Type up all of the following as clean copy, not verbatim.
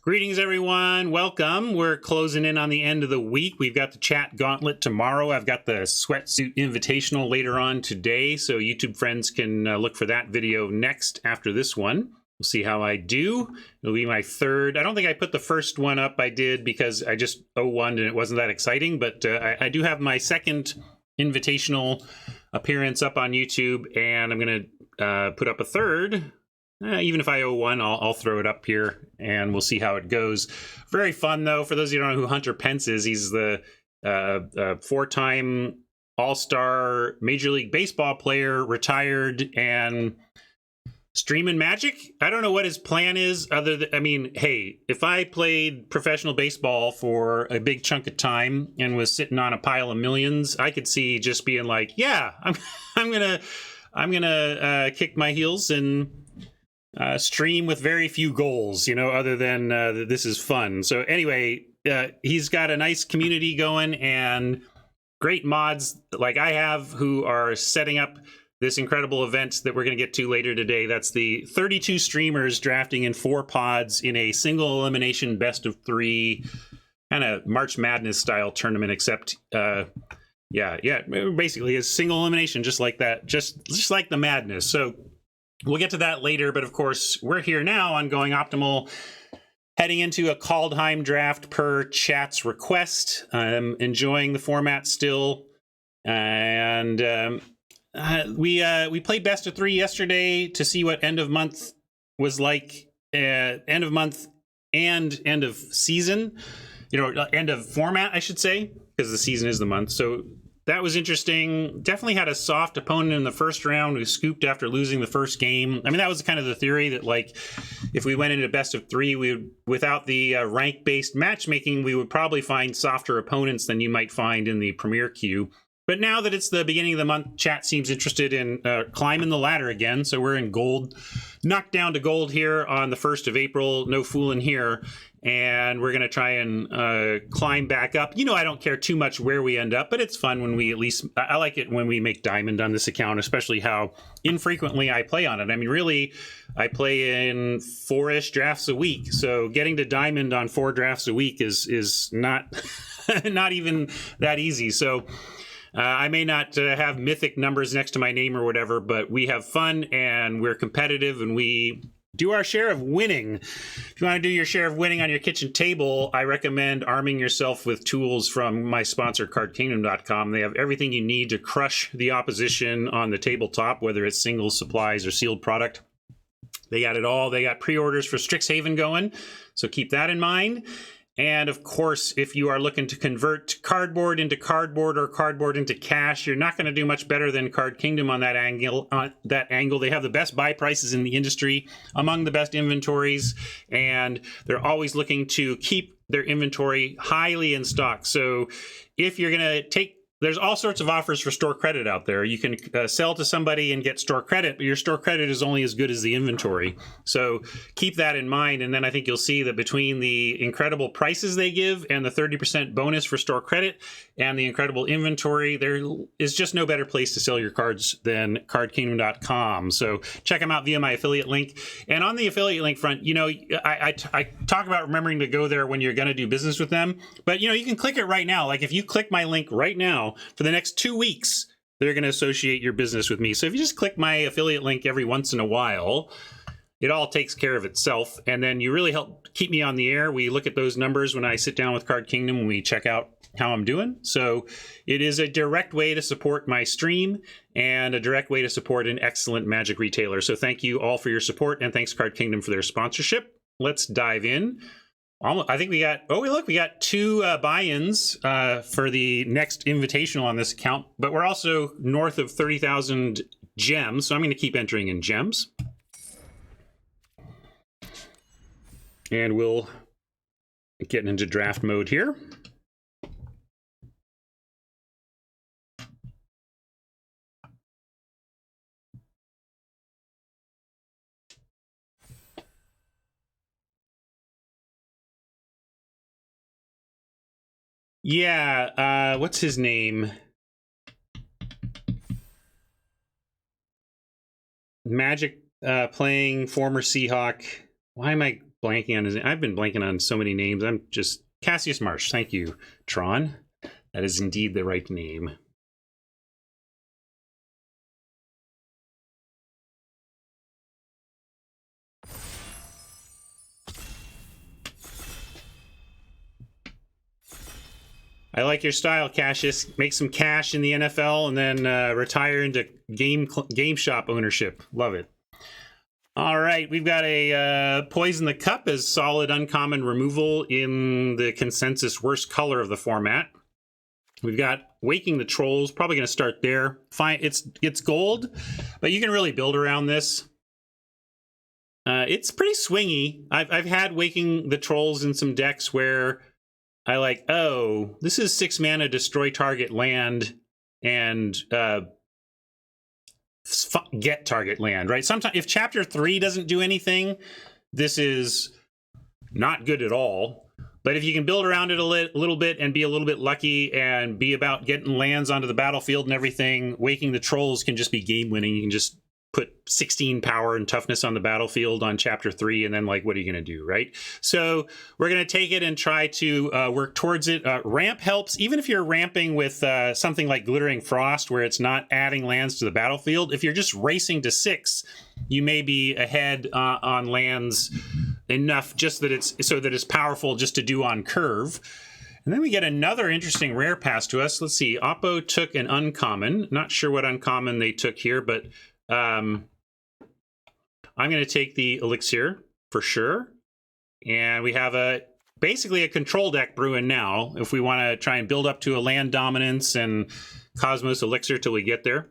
Greetings, everyone. Welcome. We're closing in on the end of the week. We've got the chat gauntlet tomorrow. I've got the sweatsuit invitational later on today, so YouTube friends can look for that video next after this one. We'll see how I do. It'll be my third. I don't think I put the first one up. I did because I just 0-1 and it wasn't that exciting, but I do have my second invitational appearance up on YouTube, and I'm going to put up a third. Even if I owe one, I'll throw it up here, and we'll see how it goes. Very fun, though. For those of you who don't know who Hunter Pence is, he's the four-time All-Star Major League Baseball player, retired, and streaming Magic. I don't know what his plan is, other than, I mean, hey, if I played professional baseball for a big chunk of time and was sitting on a pile of millions, I could see just being like, yeah, I'm gonna kick my heels and stream with very few goals, you know, other than this is fun. So anyway, he's got a nice community going and great mods like I have who are setting up this incredible event that we're going to get to later today. That's the 32 streamers drafting in 4 pods in a single elimination best of 3 kind of March Madness style tournament, except basically a single elimination, just like that, just like the madness. So we'll get to that later, but of course, we're here now on Going Optimal, heading into a Kaldheim draft per chat's request. I'm enjoying the format still, and we played best of 3 yesterday to see what end of month was like. End of month and end of season, you know, end of format, I should say, because the season is the month. So that was interesting. Definitely had a soft opponent in the first round who scooped after losing the first game. I mean, that was kind of the theory that, like, if we went into best of 3, we would, without the rank-based matchmaking, we would probably find softer opponents than you might find in the Premier queue. But now that it's the beginning of the month, chat seems interested in climbing the ladder again. So we're in gold, knocked down to gold here on the 1st of April. No fooling here. And we're going to try and climb back up. You know, I don't care too much where we end up, but it's fun when we at least, I like it when we make diamond on this account, especially how infrequently I play on it. I mean, really, I play in 4-ish drafts a week. So getting to diamond on 4 drafts a week is not, not even that easy. So I may not have mythic numbers next to my name or whatever, but we have fun and we're competitive and we do our share of winning. If you want to do your share of winning on your kitchen table, I recommend arming yourself with tools from my sponsor, KingdomCard.com. They have everything you need to crush the opposition on the tabletop, whether it's singles, supplies, or sealed product. They got it all. They got pre-orders for Strixhaven going, so keep that in mind. And of course, if you are looking to convert cardboard into cardboard or cardboard into cash, you're not going to do much better than Card Kingdom on that angle. They have the best buy prices in the industry, among the best inventories, and they're always looking to keep their inventory highly in stock. So if you're going to take, there's all sorts of offers for store credit out there. You can sell to somebody and get store credit, but your store credit is only as good as the inventory. So keep that in mind. And then I think you'll see that between the incredible prices they give and the 30% bonus for store credit and the incredible inventory, there is just no better place to sell your cards than CardKingdom.com. So check them out via my affiliate link. And on the affiliate link front, you know, I talk about remembering to go there when you're going to do business with them. But, you know, you can click it right now. Like if you click my link right now, for the next 2 weeks, they're going to associate your business with me. So if you just click my affiliate link every once in a while, it all takes care of itself. And then you really help keep me on the air. We look at those numbers when I sit down with Card Kingdom and we check out how I'm doing. So it is a direct way to support my stream and a direct way to support an excellent Magic retailer. So thank you all for your support, and thanks Card Kingdom for their sponsorship. Let's dive in. I think we got, we got 2 buy-ins for the next invitational on this account, but we're also north of 30,000 gems, so I'm going to keep entering in gems. And we'll get into draft mode here. Yeah, what's his name? Magic playing former Seahawk. Why am I blanking on his. I've been blanking on so many names. I'm just Cassius Marsh. Thank you, Tron. That is indeed the right name. I like your style, Cassius. Make some cash in the NFL and then retire into game shop ownership. Love it. All right, we've got a Poison the Cup as solid uncommon removal in the consensus worst color of the format. We've got Waking the Trolls, probably going to start there. Fine, it's gold, but you can really build around this. It's pretty swingy. I've had Waking the Trolls in some decks where I like, oh, this is 6 mana, destroy target land, and get target land, right? Sometimes if chapter 3 doesn't do anything, this is not good at all. But if you can build around it a little bit and be a little bit lucky and be about getting lands onto the battlefield and everything, Waking the Trolls can just be game winning. You can just put 16 power and toughness on the battlefield on chapter 3, and then like, what are you going to do, right? So we're going to take it and try to work towards it. Ramp helps, even if you're ramping with something like Glittering Frost, where it's not adding lands to the battlefield. If you're just racing to 6, you may be ahead on lands enough just that it's powerful just to do on curve. And then we get another interesting rare pass to us. Let's see. Oppo took an uncommon. Not sure what uncommon they took here, but I'm going to take the Elixir for sure. And we have basically a control deck brewing now if we want to try and build up to a land dominance and Cosmos Elixir till we get there.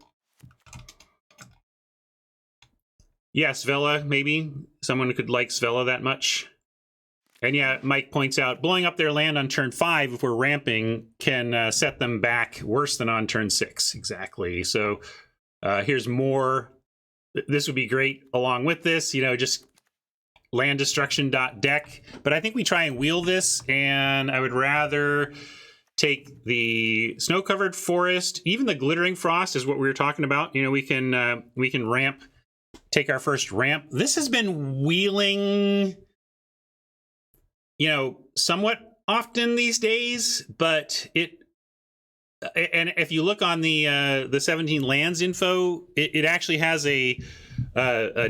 Yeah, Svella, maybe. Someone could like Svella that much. And yeah, Mike points out, blowing up their land on turn 5 if we're ramping can set them back worse than on turn 6. Exactly. So here's more. This would be great along with this, just land destruction.deck. But I think we try and wheel this, and I would rather take the snow-covered forest. Even the glittering frost is what we were talking about. We can ramp, take our first ramp. This has been wheeling, somewhat often these days, but and if you look on the 17 lands info, it actually has a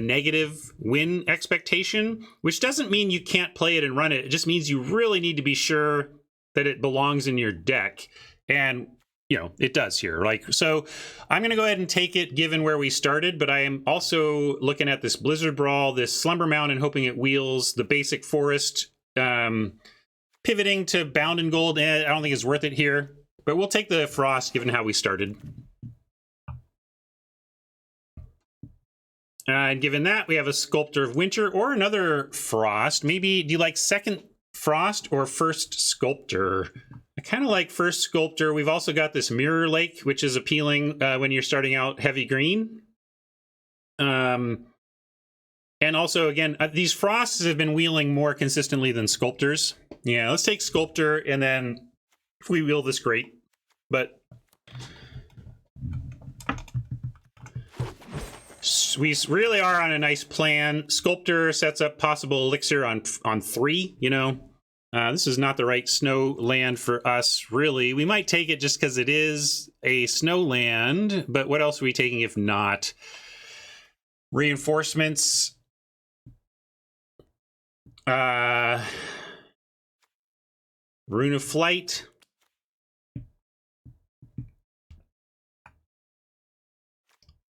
negative win expectation, which doesn't mean you can't play it and run it. It just means you really need to be sure that it belongs in your deck. And, it does here. So I'm going to go ahead and take it given where we started, but I am also looking at this Blizzard Brawl, this Slumber Mound, and hoping it wheels the basic forest, pivoting to Bound in Gold. I don't think it's worth it here. But we'll take the Frost, given how we started. And given that, we have a Sculptor of Winter or another Frost. Maybe, do you like second Frost or first Sculptor? I kind of like first Sculptor. We've also got this Mirror Lake, which is appealing when you're starting out heavy green. And also, again, these Frosts have been wheeling more consistently than Sculptors. Yeah, let's take Sculptor, and then if we wheel this, great. But we really are on a nice plan. Sculptor sets up possible Elixir on 3, This is not the right snow land for us, really. We might take it just because it is a snow land, but what else are we taking if not? Reinforcements. Rune of Flight.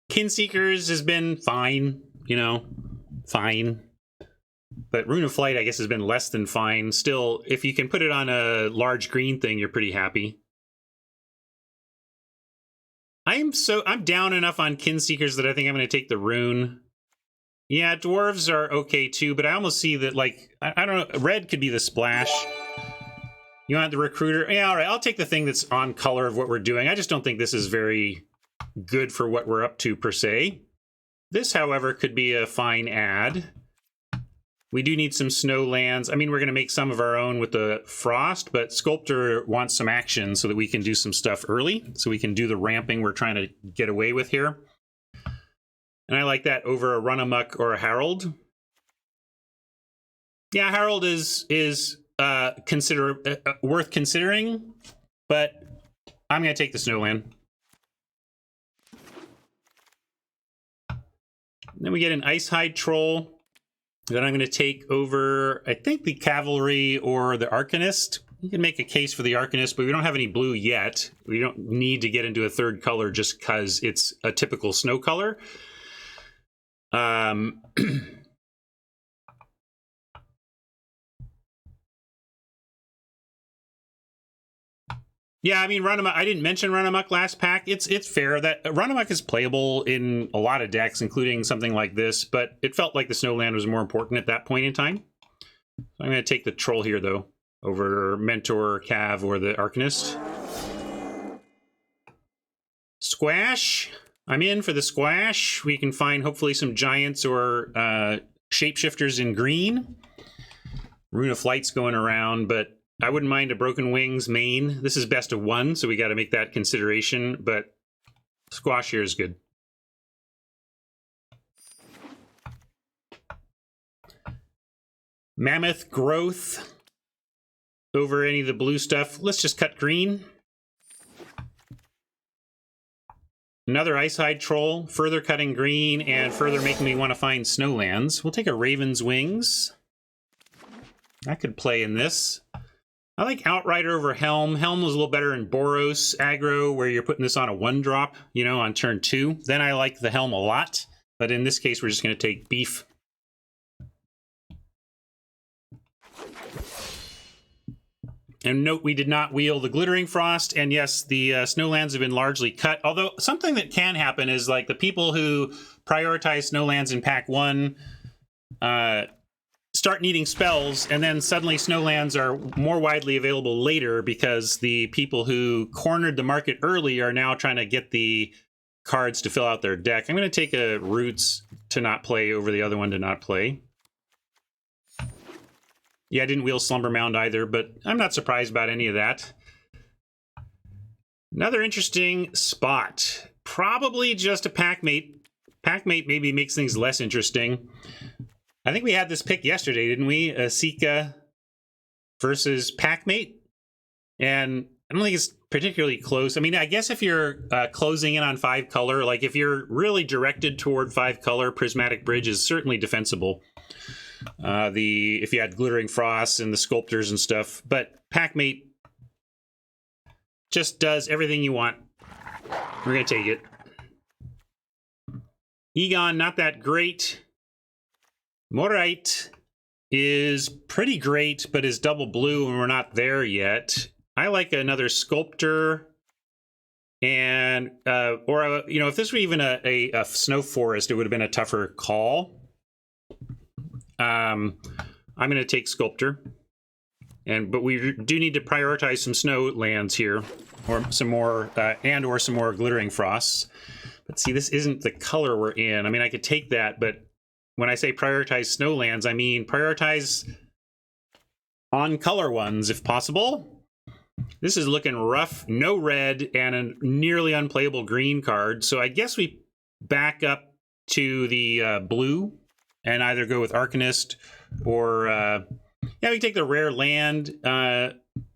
Kinseekers has been fine, fine. But Rune of Flight, I guess, has been less than fine. Still, if you can put it on a large green thing, you're pretty happy. I'm down enough on Kinseekers that I think I'm going to take the Rune. Yeah, Dwarves are okay too, but I almost see that, I don't know, red could be the splash. You want the Recruiter? Yeah, all right, I'll take the thing that's on color of what we're doing. I just don't think this is very good for what we're up to per se. This, however, could be a fine add. We do need some snow lands. I mean, we're going to make some of our own with the Frost, but Sculptor wants some action so that we can do some stuff early, so we can do the ramping we're trying to get away with here. And I like that over a Run Amok or a Herald. Yeah, Harold is worth considering, but I'm going to take the Snowland. Then we get an Icehide Troll that I'm going to take over, I think, the Cavalry or the Arcanist. You can make a case for the Arcanist, but we don't have any blue yet. We don't need to get into a third color just because it's a typical snow color. Yeah, I mean, Run Amok, I didn't mention Run Amok last pack. It's fair that Run Amok is playable in a lot of decks, including something like this, but it felt like the Snowland was more important at that point in time. So I'm going to take the Troll here, though, over Mentor, Cav, or the Arcanist. Squash. I'm in for the Squash. We can find, hopefully, some Giants or Shapeshifters in green. Rune of Flight's going around, but I wouldn't mind a Broken Wings main. This is best of one, so we got to make that consideration, but Squash here is good. Mammoth Growth over any of the blue stuff. Let's just cut green. Another Icehide Troll, further cutting green and further making me want to find Snowlands. We'll take a Raven's Wings. That could play in this. I like Outrider over Helm. Helm was a little better in Boros aggro, where you're putting this on a 1-drop, you know, on turn 2. Then I like the Helm a lot, but in this case, we're just going to take Beef. And note, we did not wheel the Glittering Frost, and yes, the Snowlands have been largely cut. Although, something that can happen is, like, the people who prioritize Snowlands in Pack 1, start needing spells, and then suddenly Snowlands are more widely available later because the people who cornered the market early are now trying to get the cards to fill out their deck. I'm going to take a Roots to not play over the other one to not play. Yeah, I didn't wheel Slumber Mound either, but I'm not surprised about any of that. Another interesting spot. Probably just a Packmate. Packmate maybe makes things less interesting. I think we had this pick yesterday, didn't we? Sika versus Packmate. And I don't think it's particularly close. I mean, I guess if you're closing in on 5-color, like if you're really directed toward 5-color, Prismatic Bridge is certainly defensible. If you had Glittering Frost and the Sculptors and stuff. But Packmate just does everything you want. We're going to take it. Egon, not that great. Morite is pretty great, but is double blue, and we're not there yet. I like another Sculptor, and you know, if this were even a Snow Forest, it would have been a tougher call. I'm going to take Sculptor, but we do need to prioritize some snow lands here, or some more, or some more Glittering Frosts. But see, this isn't the color we're in. I mean, I could take that, but when I say prioritize Snowlands, I mean prioritize on color ones if possible. This is looking rough, no red, and a nearly unplayable green card. So I guess we back up to the blue and either go with Arcanist or, yeah, we take the rare land.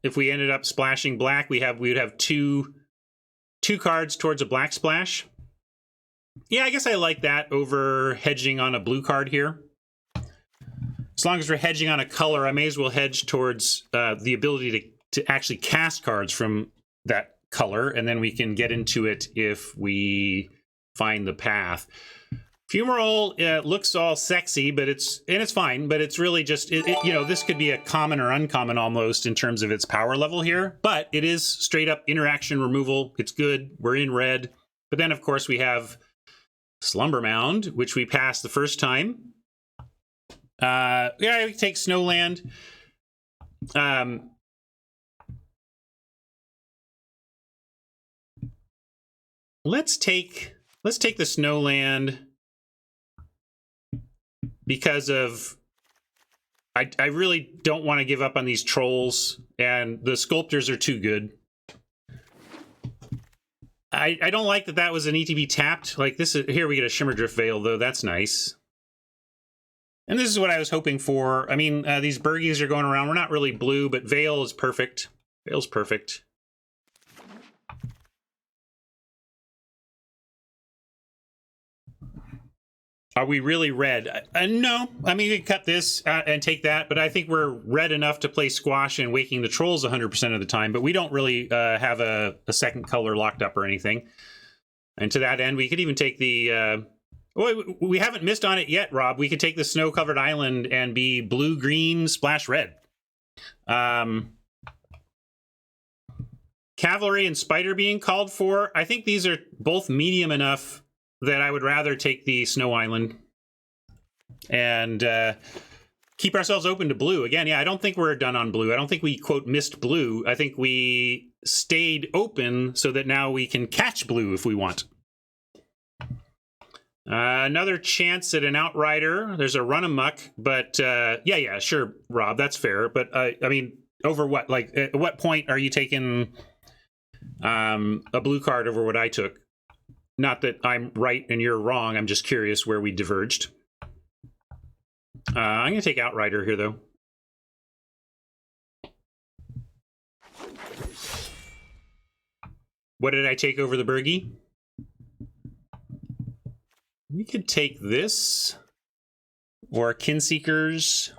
If we ended up splashing black, we would have two cards towards a black splash. Yeah, I guess I like that over hedging on a blue card here. As long as we're hedging on a color, I may as well hedge towards the ability to actually cast cards from that color, and then we can get into it if we find the path. Fumarole looks all sexy, but it's fine, but it's really just, you know, this could be a common or uncommon almost in terms of its power level here, but it is straight up interaction removal. It's good. We're in red. But then, of course, we have Slumber Mound, which we passed the first time. Yeah, we take Snowland. Let's take the Snowland because of I really don't want to give up on these trolls, and the Sculptors are too good. I don't like that was an ETB tapped. Like this is, here we get a Shimmerdrift Veil, though. That's nice. And this is what I was hoping for. I mean, these Burgies are going around. We're not really blue, but Veil is perfect. Veil's perfect. Are we really red? No. I mean, we could cut this and take that, but I think we're red enough to play squash and waking the trolls 100% of the time, but we don't really have a second color locked up or anything. And to that end, we could even take the... well, we haven't missed on it yet, Rob. We could take the snow-covered island and be blue-green, splash red. Cavalry and Spider being called for. I think these are both medium enough that I would rather take the Snow Island and keep ourselves open to blue. Again, yeah, I don't think we're done on blue. I don't think we, quote, missed blue. I think we stayed open so that now we can catch blue if we want. Another chance at an Outrider. There's a Run Amok, but yeah, sure, Rob, that's fair. But I mean, over what? Like, at what point are you taking a blue card over what I took? Not that I'm right and you're wrong. I'm just curious where we diverged. I'm going to take Outrider here, though. What did I take over the Burgie? We could take this or Kinseekers.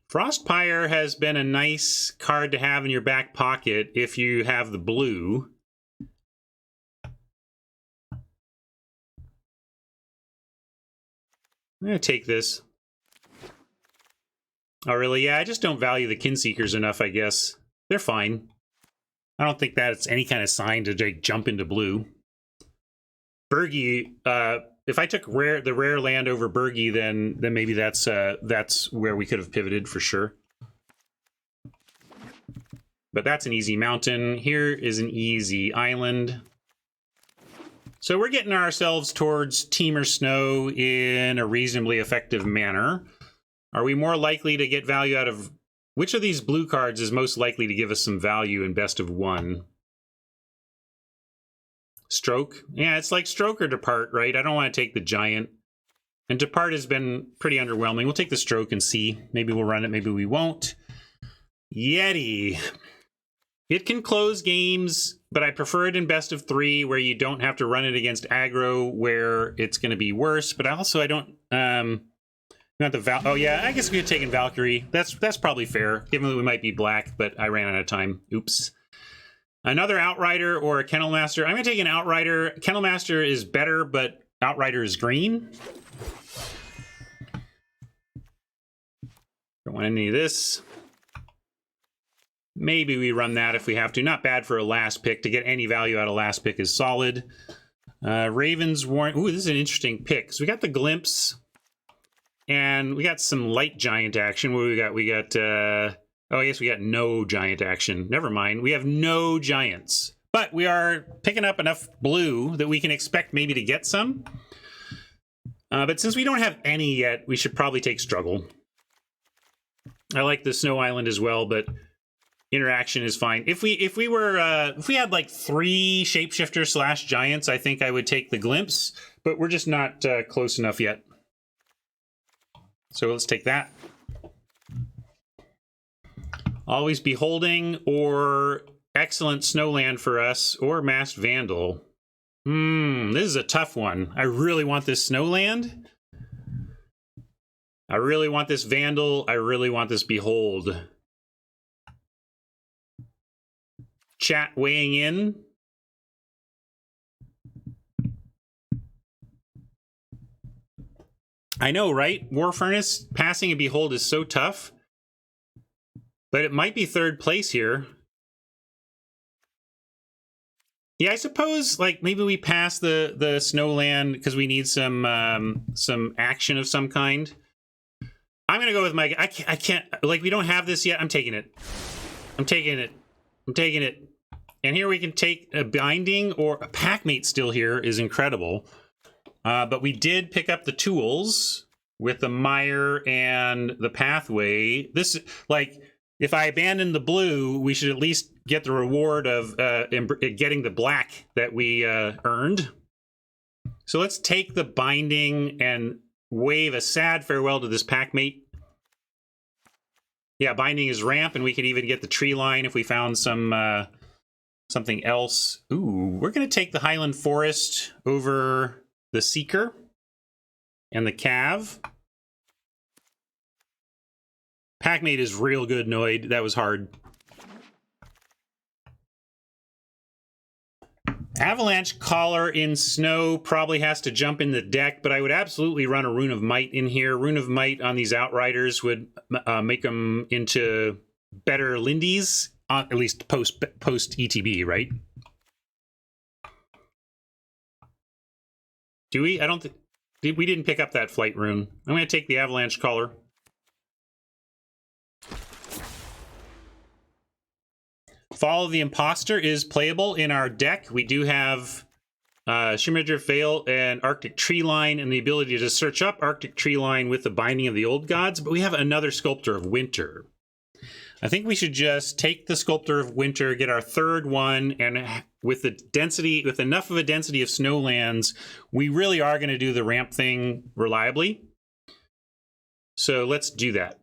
Frostpire has been a nice card to have in your back pocket if you have the blue. I'm going to take this. Oh, really? Yeah, I just don't value the Kinseekers enough, I guess. They're fine. I don't think that it's any kind of sign to like, jump into blue. Burgie, if I took the rare land over Burgie, then maybe that's where we could have pivoted for sure. But that's an easy mountain. Here is an easy island. So we're getting ourselves towards Teamer Snow in a reasonably effective manner. Are we more likely to get value out of... Which of these blue cards is most likely to give us some value in best of one? Stroke? Yeah, it's like Stroke or Depart, right? I don't want to take the Giant. And Depart has been pretty underwhelming. We'll take the Stroke and see. Maybe we'll run it, maybe we won't. Yeti. It can close games, but I prefer it in best of three where you don't have to run it against aggro where it's going to be worse. But also I don't... not the oh yeah, I guess we could have taken Valkyrie. That's probably fair, given that we might be black, but I ran out of time. Oops. Another Outrider or a Kennel Master. I'm going to take an Outrider. Kennel Master is better, but Outrider is green. Don't want any of this. Maybe we run that if we have to. Not bad for a last pick. To get any value out of last pick is solid. Raven's Warrant. Ooh, this is an interesting pick. So we got the Glimpse. And we got some light giant action. What do we got? We got... oh, I guess we got no giant action. Never mind. We have no giants. But we are picking up enough blue that we can expect maybe to get some. But since we don't have any yet, we should probably take Struggle. I like the Snow Island as well, but interaction is fine. If we had like 3 shapeshifters / giants, I think I would take the Glimpse, but we're just not close enough yet. So let's take that. Always Beholding or excellent Snowland for us or Masked Vandal. This is a tough one. I really want this Snowland. I really want this Vandal. I really want this Behold. Chat weighing in. I know, right? War Furnace, passing a Behold is so tough. But it might be third place here. Yeah, I suppose, like, maybe we pass the Snowland because we need some action of some kind. I'm going to go with my... I can't... Like, we don't have this yet. I'm taking it. I'm taking it. I'm taking it. And here we can take a Binding or a Packmate still here is incredible. But we did pick up the tools with the Mire and the Pathway. This, like, if I abandon the blue, we should at least get the reward of getting the black that we earned. So let's take the binding and wave a sad farewell to this pack mate. Yeah, binding is ramp, and we can even get the tree line if we found some something else. Ooh, we're going to take the Highland Forest over the Seeker and the Cav. Packmate is real good, Noid. That was hard. Avalanche Caller in Snow probably has to jump in the deck, but I would absolutely run a Rune of Might in here. Rune of Might on these Outriders would make them into better Lindies, at least post ETB, right? Do we? I don't think... We didn't pick up that Flight Rune. I'm going to take the Avalanche Caller. Fall of the Imposter is playable in our deck. We do have Shimmeridger Veil and Arctic Tree Line and the ability to search up Arctic Tree Line with the Binding of the Old Gods, but we have another Sculptor of Winter. I think we should just take the Sculptor of Winter, get our third one, and with the density, with enough of a density of snowlands, we really are going to do the ramp thing reliably. So let's do that.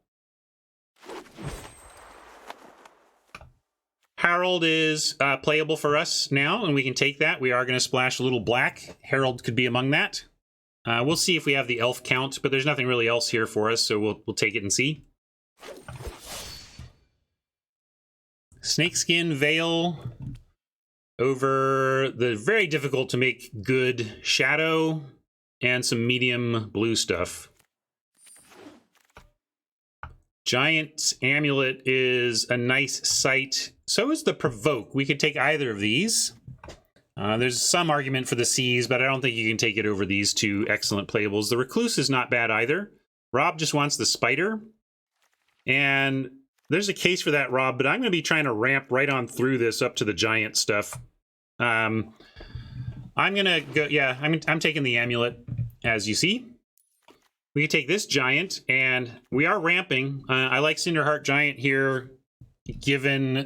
Herald is playable for us now, and we can take that. We are going to splash a little black. Herald could be among that. We'll see if we have the elf count, but there's nothing really else here for us, so we'll take it and see. Snakeskin Veil over the very difficult to make good Shadow and some medium blue stuff. Giant's Amulet is a nice sight. So is the Provoke. We could take either of these. There's some argument for the Seas, but I don't think you can take it over these two excellent playables. The Recluse is not bad either. Rob just wants the Spider. And there's a case for that, Rob, but I'm going to be trying to ramp right on through this up to the Giant stuff. I'm going to go, yeah, I'm taking the Amulet, as you see. We can take this Giant, and we are ramping. I like Cinderheart Giant here, given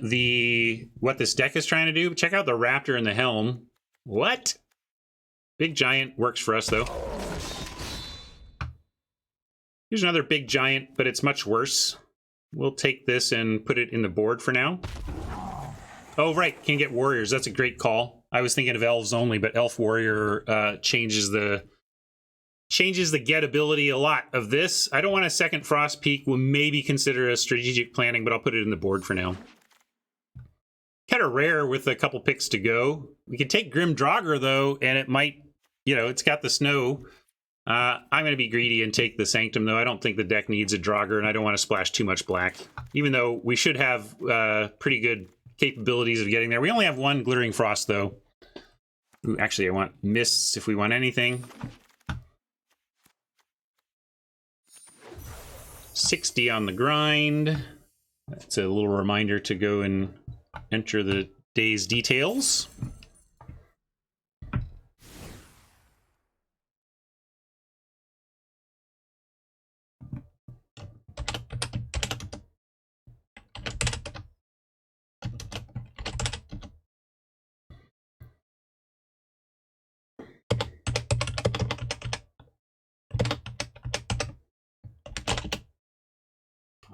what this deck is trying to do. Check out the Raptor and the Helm. What? Big Giant works for us, though. Here's another Big Giant, but it's much worse. We'll take this and put it in the board for now. Oh, right, can get Warriors. That's a great call. I was thinking of Elves only, but Elf Warrior changes the gettability a lot of this. I don't want a second Frost Peak. We'll maybe consider a strategic planning, but I'll put it in the board for now. Kind of rare with a couple picks to go. We could take Grim Draugr, though, and it might, you know, it's got the snow. I'm going to be greedy and take the Sanctum, though. I don't think the deck needs a Draugr, and I don't want to splash too much black, even though we should have pretty good capabilities of getting there. We only have one Glittering Frost, though. Ooh, actually, I want Mists if we want anything. 60 on the grind. That's a little reminder to go and enter the day's details.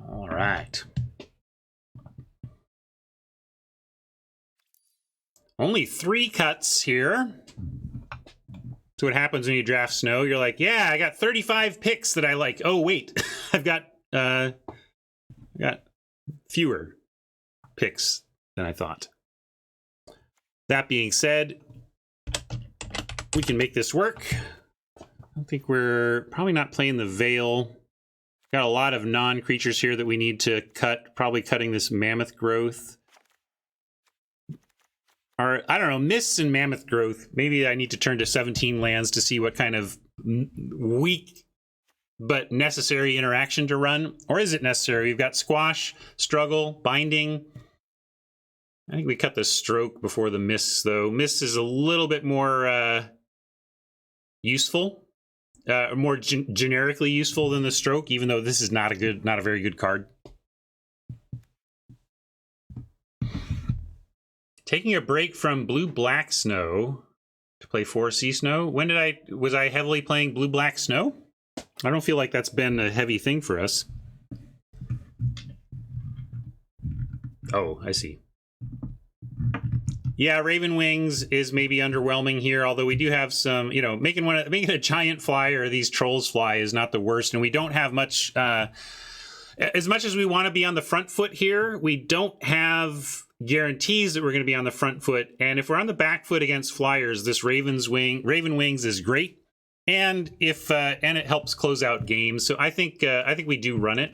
All right. Only 3 cuts here. That's what happens when you draft Snow. You're like, yeah, I got 35 picks that I like. Oh, wait, I've got fewer picks than I thought. That being said, we can make this work. I think we're probably not playing the Veil. Got a lot of non-creatures here that we need to cut. Probably cutting this Mammoth Growth. Or, I don't know, Mists and Mammoth Growth. Maybe I need to turn to 17 lands to see what kind of weak but necessary interaction to run. Or is it necessary? We've got Squash, Struggle, Binding. I think we cut the Stroke before the Mists, though. Mists is a little bit more useful. More generically useful than the Stroke, even though this is not a very good card. Taking a break from Blue-Black Snow to play 4 Sea Snow. When did was I heavily playing Blue-Black Snow? I don't feel like that's been a heavy thing for us. Oh, I see. Yeah, Raven Wings is maybe underwhelming here, although we do have some, you know, making a giant fly or these trolls fly is not the worst, and we don't have much, as much as we want to be on the front foot here, we don't have guarantees that we're going to be on the front foot, and if we're on the back foot against flyers, this Raven Wings is great, and if and it helps close out games, so I think we do run it.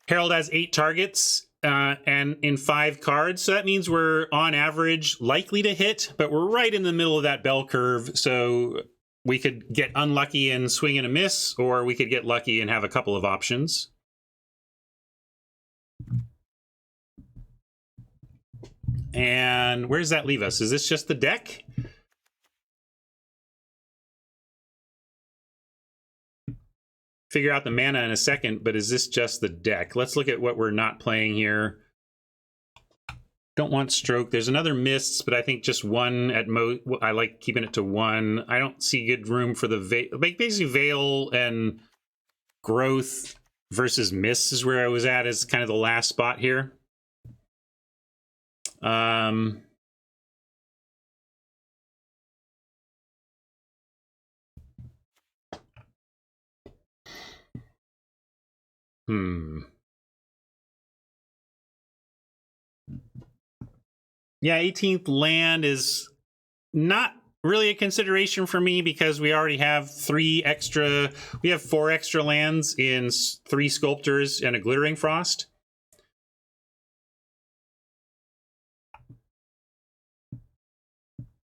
Herald has 8 targets and in 5 cards, so that means we're on average likely to hit, but we're right in the middle of that bell curve, so we could get unlucky and swing and a miss, or we could get lucky and have a couple of options. And where does that leave us? Is this just the deck? Figure out the mana in a second, but is this just the deck? Let's look at what we're not playing here. Don't want Stroke. There's another Mists, but I think just 1 at most. I like keeping it to 1. I don't see good room for the basically Veil and Growth versus Mists is where I was at as kind of the last spot here. Yeah, 18th land is not really a consideration for me because we already have 4 extra lands in 3 Sculptors and a Glittering Frost.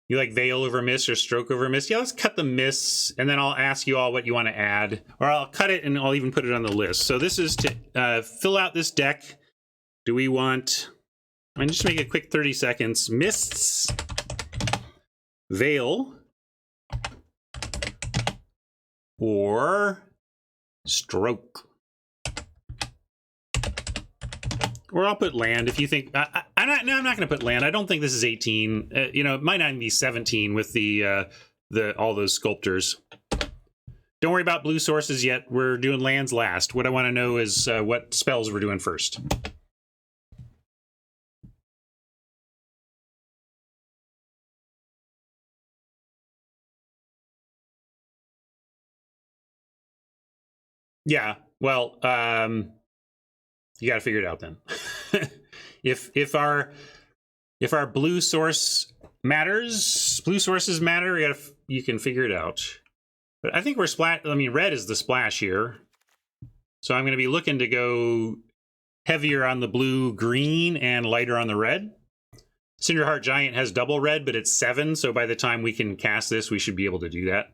You like Veil over Mist or Stroke over Mist? Yeah, let's cut the Mists, and then I'll ask you all what you want to add. Or I'll cut it, and I'll even put it on the list. So this is to fill out this deck. Do we want... I'm just make a quick 30 seconds. Mists, Veil, or Stroke. Or I'll put land if you think... I'm not going to put land. I don't think this is 18. You know, it might not even be 17 with all those Sculptors. Don't worry about blue sources yet. We're doing lands last. What I want to know is what spells we're doing first. Yeah, well, you got to figure it out then. if our blue sources matter, you can figure it out. But I think we're red is the splash here, so I'm going to be looking to go heavier on the blue green and lighter on the red. Cinderheart Giant has double red, but it's 7, so by the time we can cast this, we should be able to do that.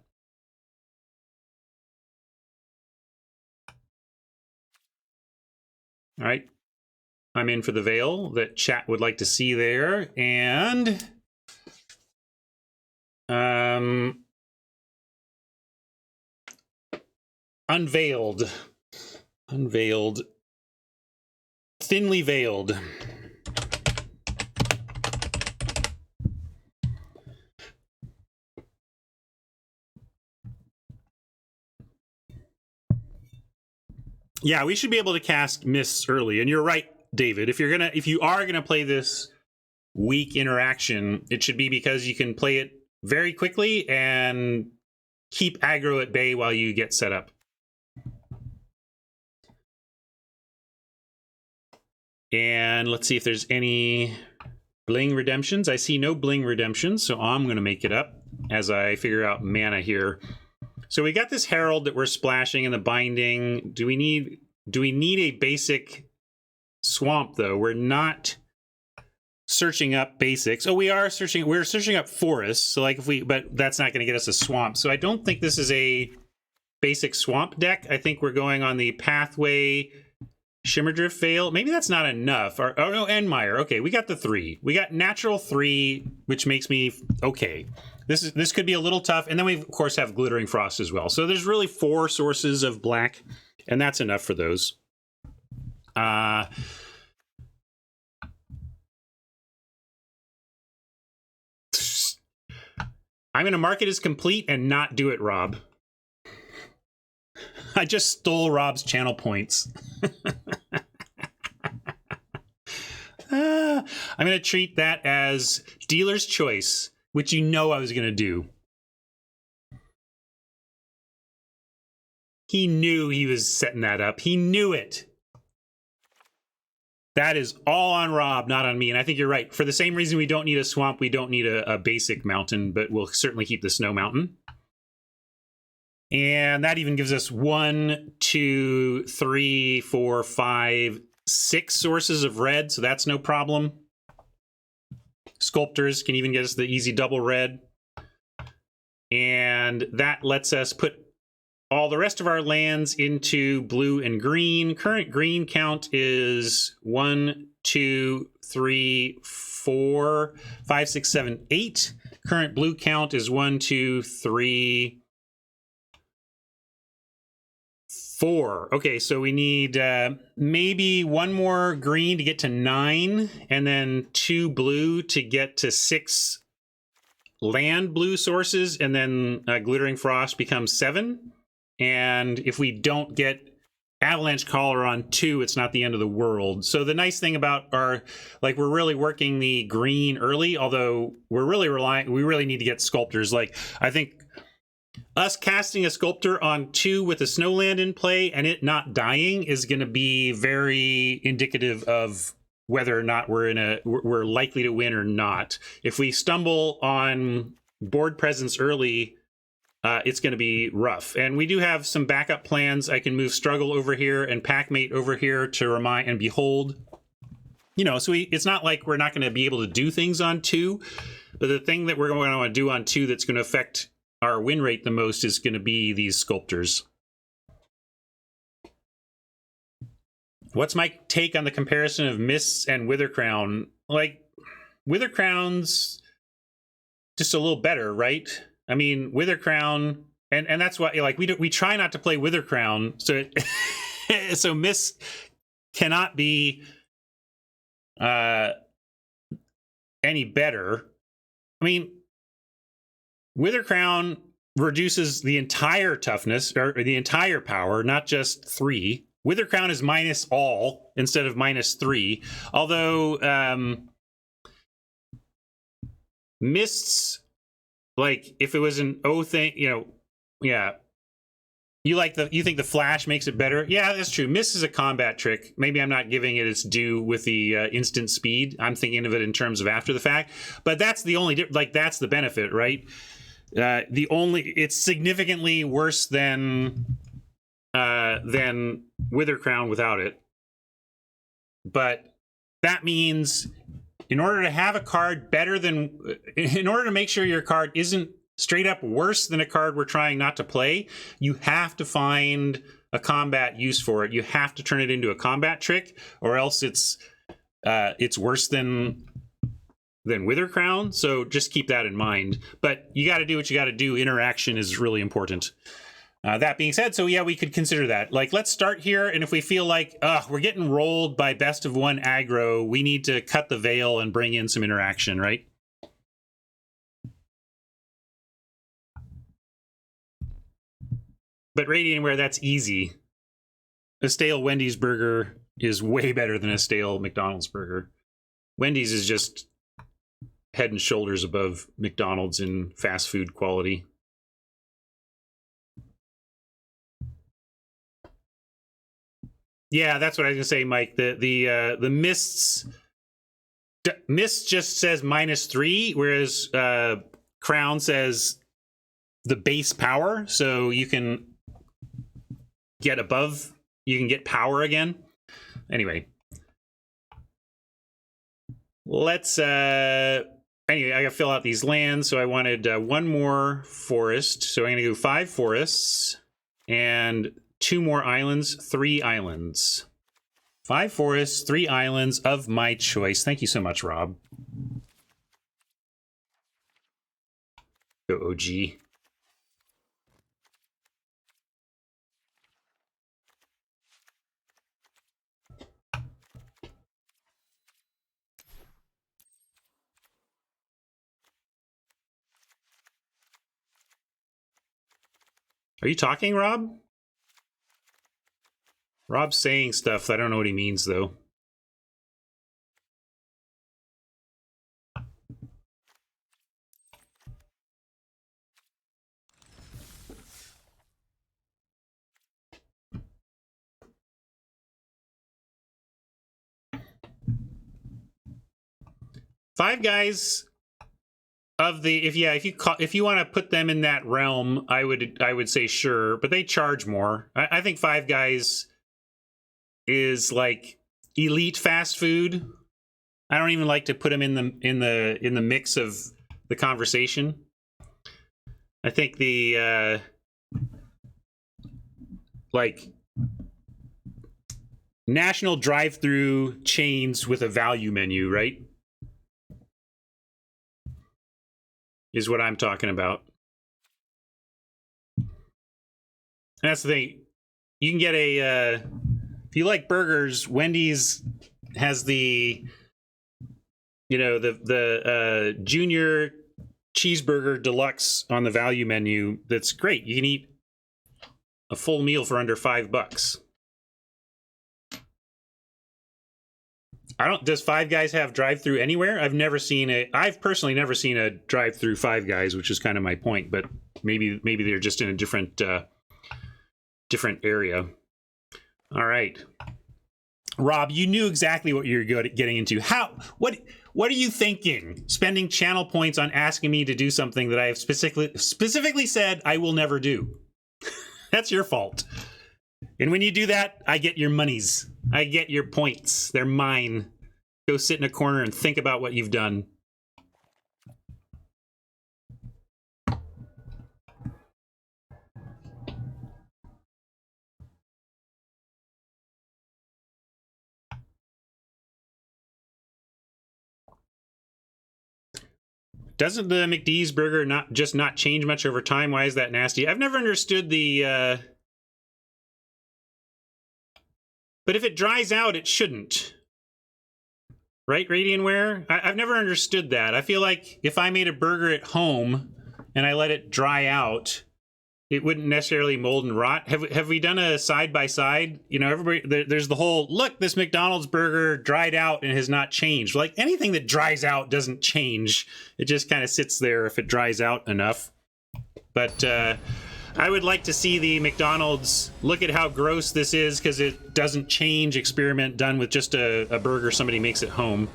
All right, I'm in for the Veil that chat would like to see there, and unveiled, thinly veiled. Yeah, we should be able to cast Mists early, and you're right, David. If you are gonna play this weak interaction, it should be because you can play it very quickly and keep aggro at bay while you get set up. And let's see if there's any Bling redemptions. I see no Bling redemptions, so I'm gonna make it up as I figure out mana here. So we got this Herald that we're splashing in the binding. Do we need a basic swamp though? We're not searching up basics. Oh, we're searching up forests. So like but that's not going to get us a swamp. So I don't think this is a basic swamp deck. I think we're going on the Pathway, Shimmerdrift Veil. Maybe that's not enough. Oh no, Endmire. Okay, we got the 3. We got natural 3, which makes me okay. This could be a little tough, and then we of course have Glittering Frost as well. So there's really 4 sources of black, and that's enough for those. I'm going to mark it as complete and not do it, Rob. I just stole Rob's channel points. I'm going to treat that as dealer's choice, which you know I was going to do. He knew he was setting that up. He knew it. That is all on Rob, not on me. And I think you're right. For the same reason we don't need a swamp, we don't need a basic mountain, but we'll certainly keep the snow mountain. And that even gives us 1, 2, 3, 4, 5, 6 sources of red, so that's no problem. Sculptors can even get us the easy double red. And that lets us put all the rest of our lands into blue and green. Current green count is 1, 2, 3, 4, 5, 6, 7, 8. Current blue count is 1, 2, 3, 4. Okay, so we need maybe 1 more green to get to 9, and then 2 blue to get to 6 land blue sources, and then Glittering Frost becomes 7. And if we don't get Avalanche Caller on 2, it's not the end of the world. So the nice thing about our, like, we're really working the green early, although we're really we really need to get sculptors. Like, I think us casting a sculptor on 2 with a snowland in play and it not dying is going to be very indicative of whether or not we're likely to win or not. If we stumble on board presence early, it's going to be rough. And we do have some backup plans. I can move Struggle over here and Packmate over here to remind and Behold. You know, so it's not like we're not going to be able to do things on 2, but the thing that we're going to want to do on 2 that's going to affect our win rate the most is going to be these sculptors. What's my take on the comparison of Mists and Withercrown? Like, Withercrown's just a little better, right? I mean, Withercrown, and that's why, like, we try not to play Withercrown, so so Mist cannot be any better. I mean, Withercrown reduces the entire toughness, or the entire power, not just 3. Withercrown is minus all instead of minus 3. Although Mists, like, if it was an O thing, you know, yeah. You think the flash makes it better? Yeah, that's true. Mist is a combat trick. Maybe I'm not giving it its due with the instant speed. I'm thinking of it in terms of after the fact. But that's the only, like, that's the benefit, right? It's significantly worse than Withercrown without it. But that means in order to have a card in order to make sure your card isn't straight up worse than a card we're trying not to play, you have to find a combat use for it. You have to turn it into a combat trick, or else it's worse than Withercrown. So just keep that in mind. But you got to do what you got to do. Interaction is really important. That being said, so yeah, we could consider that. Like, let's start here, and if we feel like we're getting rolled by best of 1 aggro, we need to cut the veil and bring in some interaction, right? But Radiantware, that's easy. A stale Wendy's burger is way better than a stale McDonald's burger. Wendy's is just head and shoulders above McDonald's in fast food quality. Yeah, that's what I was gonna say, Mike. The Mist just says -3, whereas Crown says the base power, so you can get above, you can get power again. Anyway, let's anyway, I gotta fill out these lands, so I wanted 1 more forest, so I'm gonna do 5 forests and 2 more islands, 3 islands. 5 forests, 3 islands of my choice. Thank you so much, Rob. Go OG. Are you talking, Rob? Rob's saying stuff. I don't know what he means, though. Five Guys of the if you want to put them in that realm, I would say sure, but they charge more. I think Five Guys is like elite fast food. I don't even like to put them in the mix of the conversation. I think the like national drive-through chains with a value menu, right? Is what I'm talking about. And that's the thing. You can get a if you like burgers, Wendy's has the the junior cheeseburger deluxe on the value menu. That's great. You can eat a full meal for under $5. Does Five Guys have drive-through anywhere? I've personally never seen a drive-through Five Guys, which is kind of my point, but maybe they're just in a different area. All right. Rob, you knew exactly what you're getting into. What are you thinking? Spending channel points on asking me to do something that I have specifically said I will never do. That's your fault. And when you do that, I get your monies. I get your points. They're mine. Go sit in a corner and think about what you've done. Doesn't the McD's burger not change much over time? Why is that nasty? I've never understood the... But if it dries out, it shouldn't. Right, Radiantware? I've never understood that. I feel like if I made a burger at home and I let it dry out, it wouldn't necessarily mold and rot. Have we done a side-by-side? You know, everybody, there's the whole, look, this McDonald's burger dried out and has not changed. Like, anything that dries out doesn't change. It just kind of sits there if it dries out enough. But I would like to see the McDonald's look at how gross this is because it doesn't change experiment done with just a burger somebody makes at home.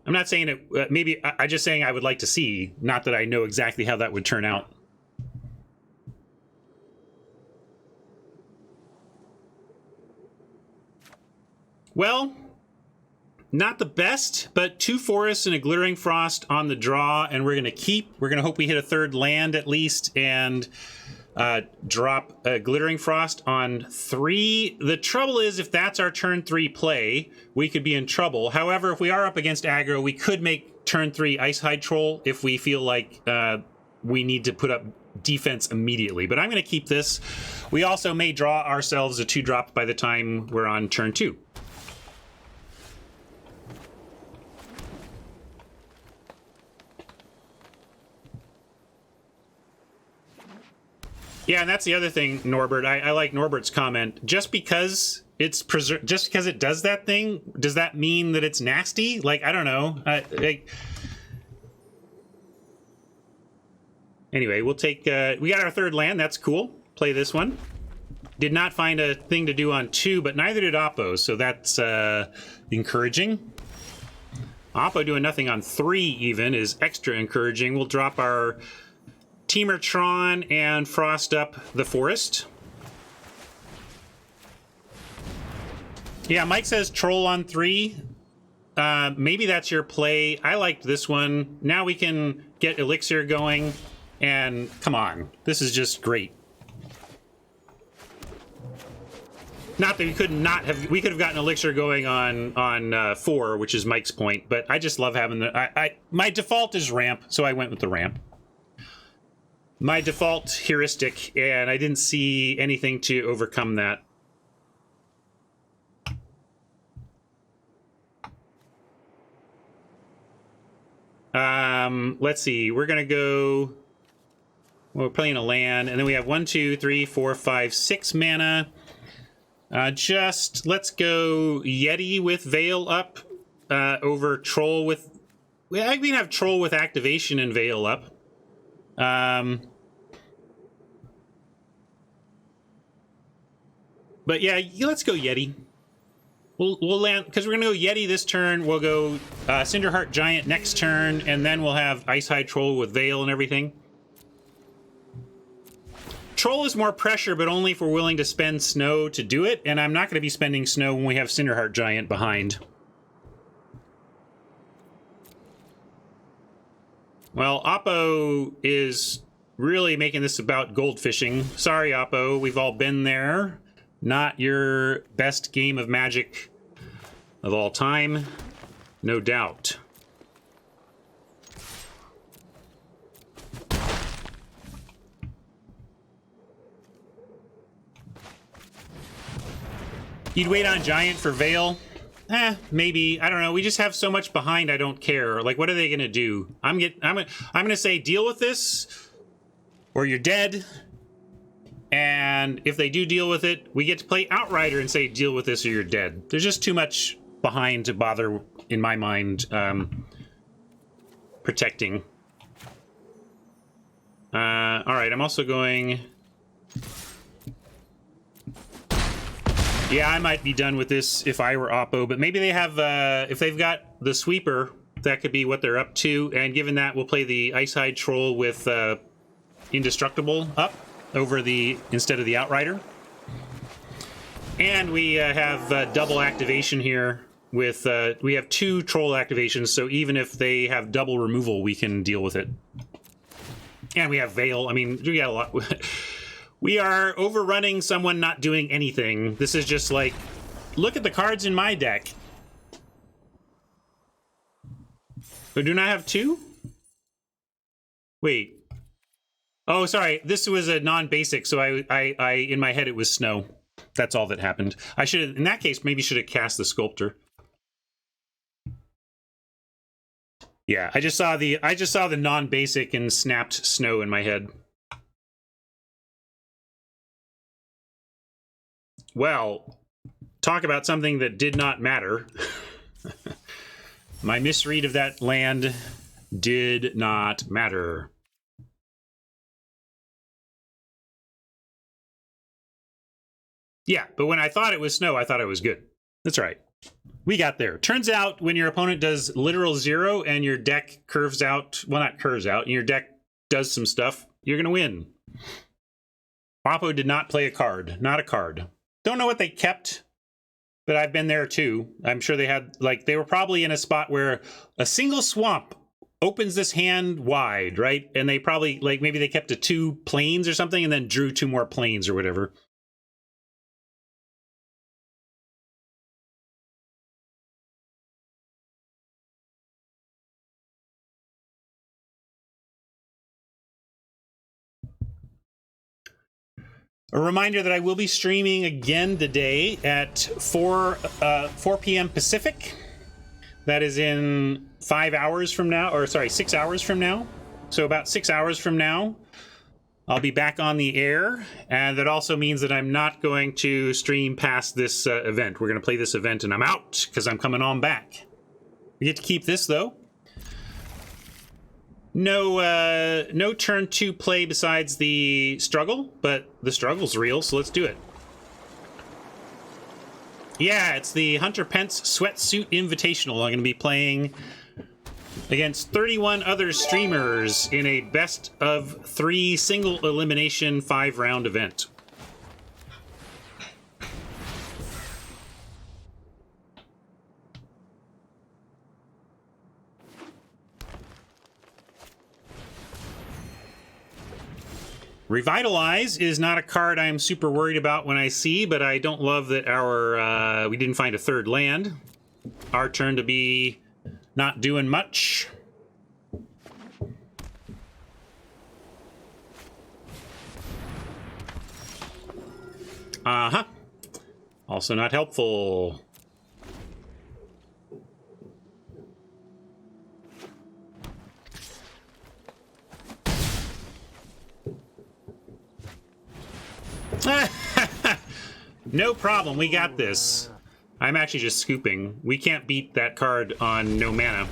I'm not saying it, maybe, I'm just saying I would like to see, not that I know exactly how that would turn out. Well, not the best, but 2 forests and a glittering frost on the draw, and we're going to hope we hit a third land at least, and drop a glittering frost on 3. The trouble is, if that's our turn 3 play, we could be in trouble. However, if we are up against aggro, we could make turn 3 Ice Hide Troll if we feel like we need to put up defense immediately. But I'm going to keep this. We also may draw ourselves a 2-drop by the time we're on turn 2. Yeah, and that's the other thing, Norbert. I like Norbert's comment. Just because it's just because it does that thing, does that mean that it's nasty? Like, I don't know. Anyway, we'll take... we got our third land. That's cool. Play this one. Did not find a thing to do on 2, but neither did Oppo, so that's encouraging. Oppo doing nothing on 3 even is extra encouraging. We'll drop our... Teamertron and frost up the forest. Yeah, Mike says troll on 3. Maybe that's your play. I liked this one. Now we can get Elixir going. And come on, this is just great. Not that we could have gotten Elixir going on 4, which is Mike's point. But I just love having my default is ramp, so I went with the ramp. My default heuristic, and I didn't see anything to overcome that. Let's see. We're going to go We're playing a land, and then we have 1, 2, 3, 4, 5, 6 mana. Just let's go Yeti with Veil up over Troll with. I can have Troll with activation and Veil up. But yeah, let's go Yeti. We'll land, because we're going to go Yeti this turn. We'll go Cinderheart Giant next turn, and then we'll have Icehide Troll with Veil and everything. Troll is more pressure, but only if we're willing to spend snow to do it, and I'm not going to be spending snow when we have Cinderheart Giant behind. Well, Oppo is really making this about gold fishing. Sorry, Oppo, we've all been there. Not your best game of Magic of all time, no doubt. You'd wait on Giant for Veil? Maybe. I don't know. We just have so much behind. I don't care. Like, what are they gonna do? I'm gonna say deal with this, or you're dead. And if they do deal with it, we get to play Outrider and say deal with this or you're dead. There's just too much behind to bother, in my mind, protecting. All right. I'm also going. Yeah, I might be done with this if I were Oppo, but maybe they have, if they've got the sweeper, that could be what they're up to. And given that, we'll play the Icehide Troll with Indestructible up over the, instead of the Outrider. And we have double activation here with, we have 2 Troll activations, so even if they have double removal, we can deal with it. And we have Veil. I mean, we got a lot. We are overrunning someone not doing anything. This is just like, look at the cards in my deck. But do not have 2? Wait. Oh, sorry. This was a non-basic, so I in my head it was Snow. That's all that happened. I should have, in that case, maybe should have cast the Sculptor. Yeah, I just saw the non-basic and snapped Snow in my head. Well, talk about something that did not matter. My misread of that land did not matter. Yeah, but when I thought it was Snow, I thought it was good. That's right. We got there. Turns out when your opponent does literal 0 and your deck curves out, well, not curves out, and your deck does some stuff, you're going to win. Oppo did not play a card. Not a card. Don't know what they kept, but I've been there too. I'm sure they had, like, they were probably in a spot where a single swamp opens this hand wide, right? And they probably, like, maybe they kept 2 planes or something and then drew 2 more planes or whatever. A reminder that I will be streaming again today at 4 p.m. Pacific. That is in 5 hours from now, or sorry, 6 hours from now. So about 6 hours from now, I'll be back on the air. And that also means that I'm not going to stream past this event. We're going to play this event and I'm out because I'm coming on back. We get to keep this though. No turn 2 play besides the struggle, but the struggle's real, so let's do it. Yeah, it's the Hunter Pence Sweatsuit Invitational. I'm going to be playing against 31 other streamers in a best of 3 single elimination 5-round event. Revitalize is not a card I'm super worried about when I see, but I don't love that our we didn't find a 3rd land. Our turn to be not doing much. Uh-huh. Also not helpful. No problem, we got this. I'm actually just scooping. We can't beat that card on no mana.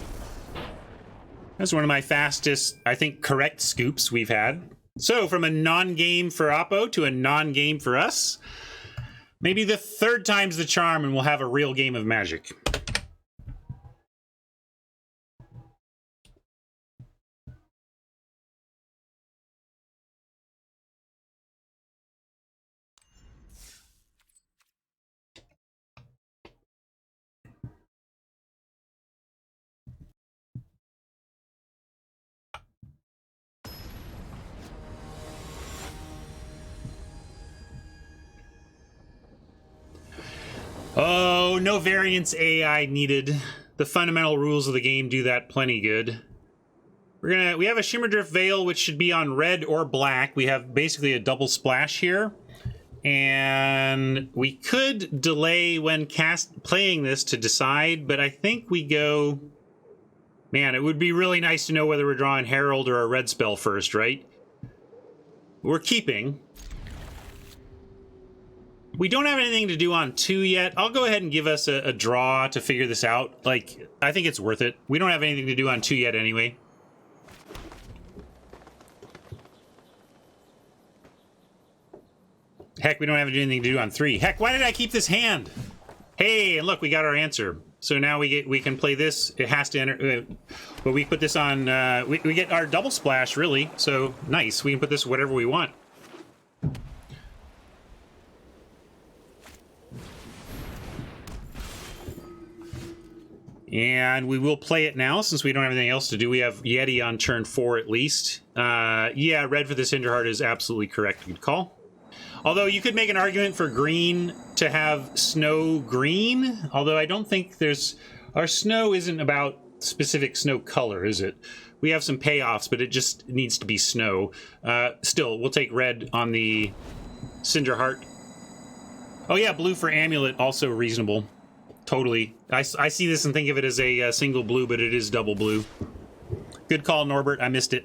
That's one of my fastest, I think, correct scoops we've had. So, from a non-game for Oppo to a non-game for us, maybe the third time's the charm and we'll have a real game of Magic. Oh, no variance AI needed. The fundamental rules of the game do that plenty good. We have a Shimmerdrift Veil, which should be on red or black. We have basically a double splash here. And we could delay when playing this to decide, but I think we go... Man, it would be really nice to know whether we're drawing Herald or a red spell first, right? We're keeping. We don't have anything to do on 2 yet. I'll go ahead and give us a draw to figure this out. Like, I think it's worth it. We don't have anything to do on 2 yet anyway. Heck, we don't have anything to do on 3. Heck, why did I keep this hand? Hey, and look, we got our answer. So now we can play this. It has to enter, but we put this on. We get our double splash really. So nice. We can put this whatever we want. And we will play it now since we don't have anything else to do. We have Yeti on turn 4 at least. Yeah, red for this Hinderheart is absolutely correct. Good call. Although you could make an argument for green to have snow green. Although I don't think there's... Our snow isn't about specific snow color, is it? We have some payoffs, but it just needs to be snow. Still, we'll take red on the Cinderheart. Oh yeah, blue for Amulet, also reasonable. Totally. I see this and think of it as a single blue, but it is double blue. Good call, Norbert. I missed it.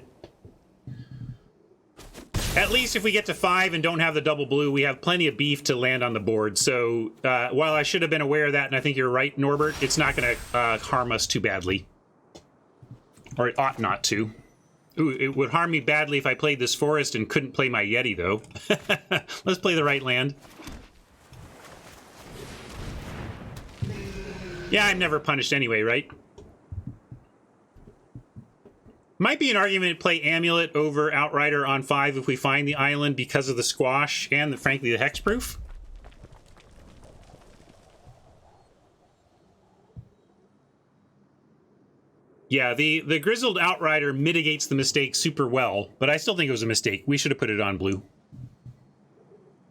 At least if we get to 5 and don't have the double blue, we have plenty of beef to land on the board. So while I should have been aware of that, and I think you're right, Norbert, it's not going to harm us too badly. Or it ought not to. Ooh, it would harm me badly if I played this forest and couldn't play my Yeti, though. Let's play the right land. Yeah, I'm never punished anyway, right? Might be an argument to play Amulet over Outrider on 5 if we find the island because of the squash and, frankly, the hexproof. Yeah, the Grizzled Outrider mitigates the mistake super well, but I still think it was a mistake. We should have put it on blue.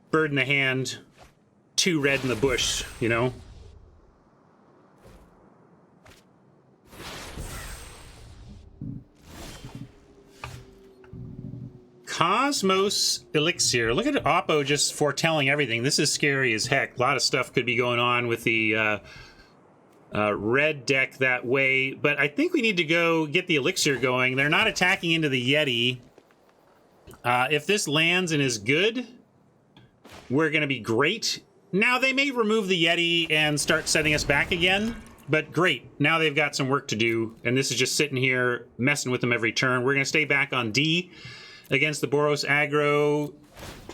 Bird in the hand, 2 red in the bush, you know? Cosmos Elixir. Look at Oppo just foretelling everything. This is scary as heck. A lot of stuff could be going on with the red deck that way. But I think we need to go get the Elixir going. They're not attacking into the Yeti. If this lands and is good, we're going to be great. Now, they may remove the Yeti and start setting us back again. But great. Now they've got some work to do. And this is just sitting here messing with them every turn. We're going to stay back on D against the Boros aggro,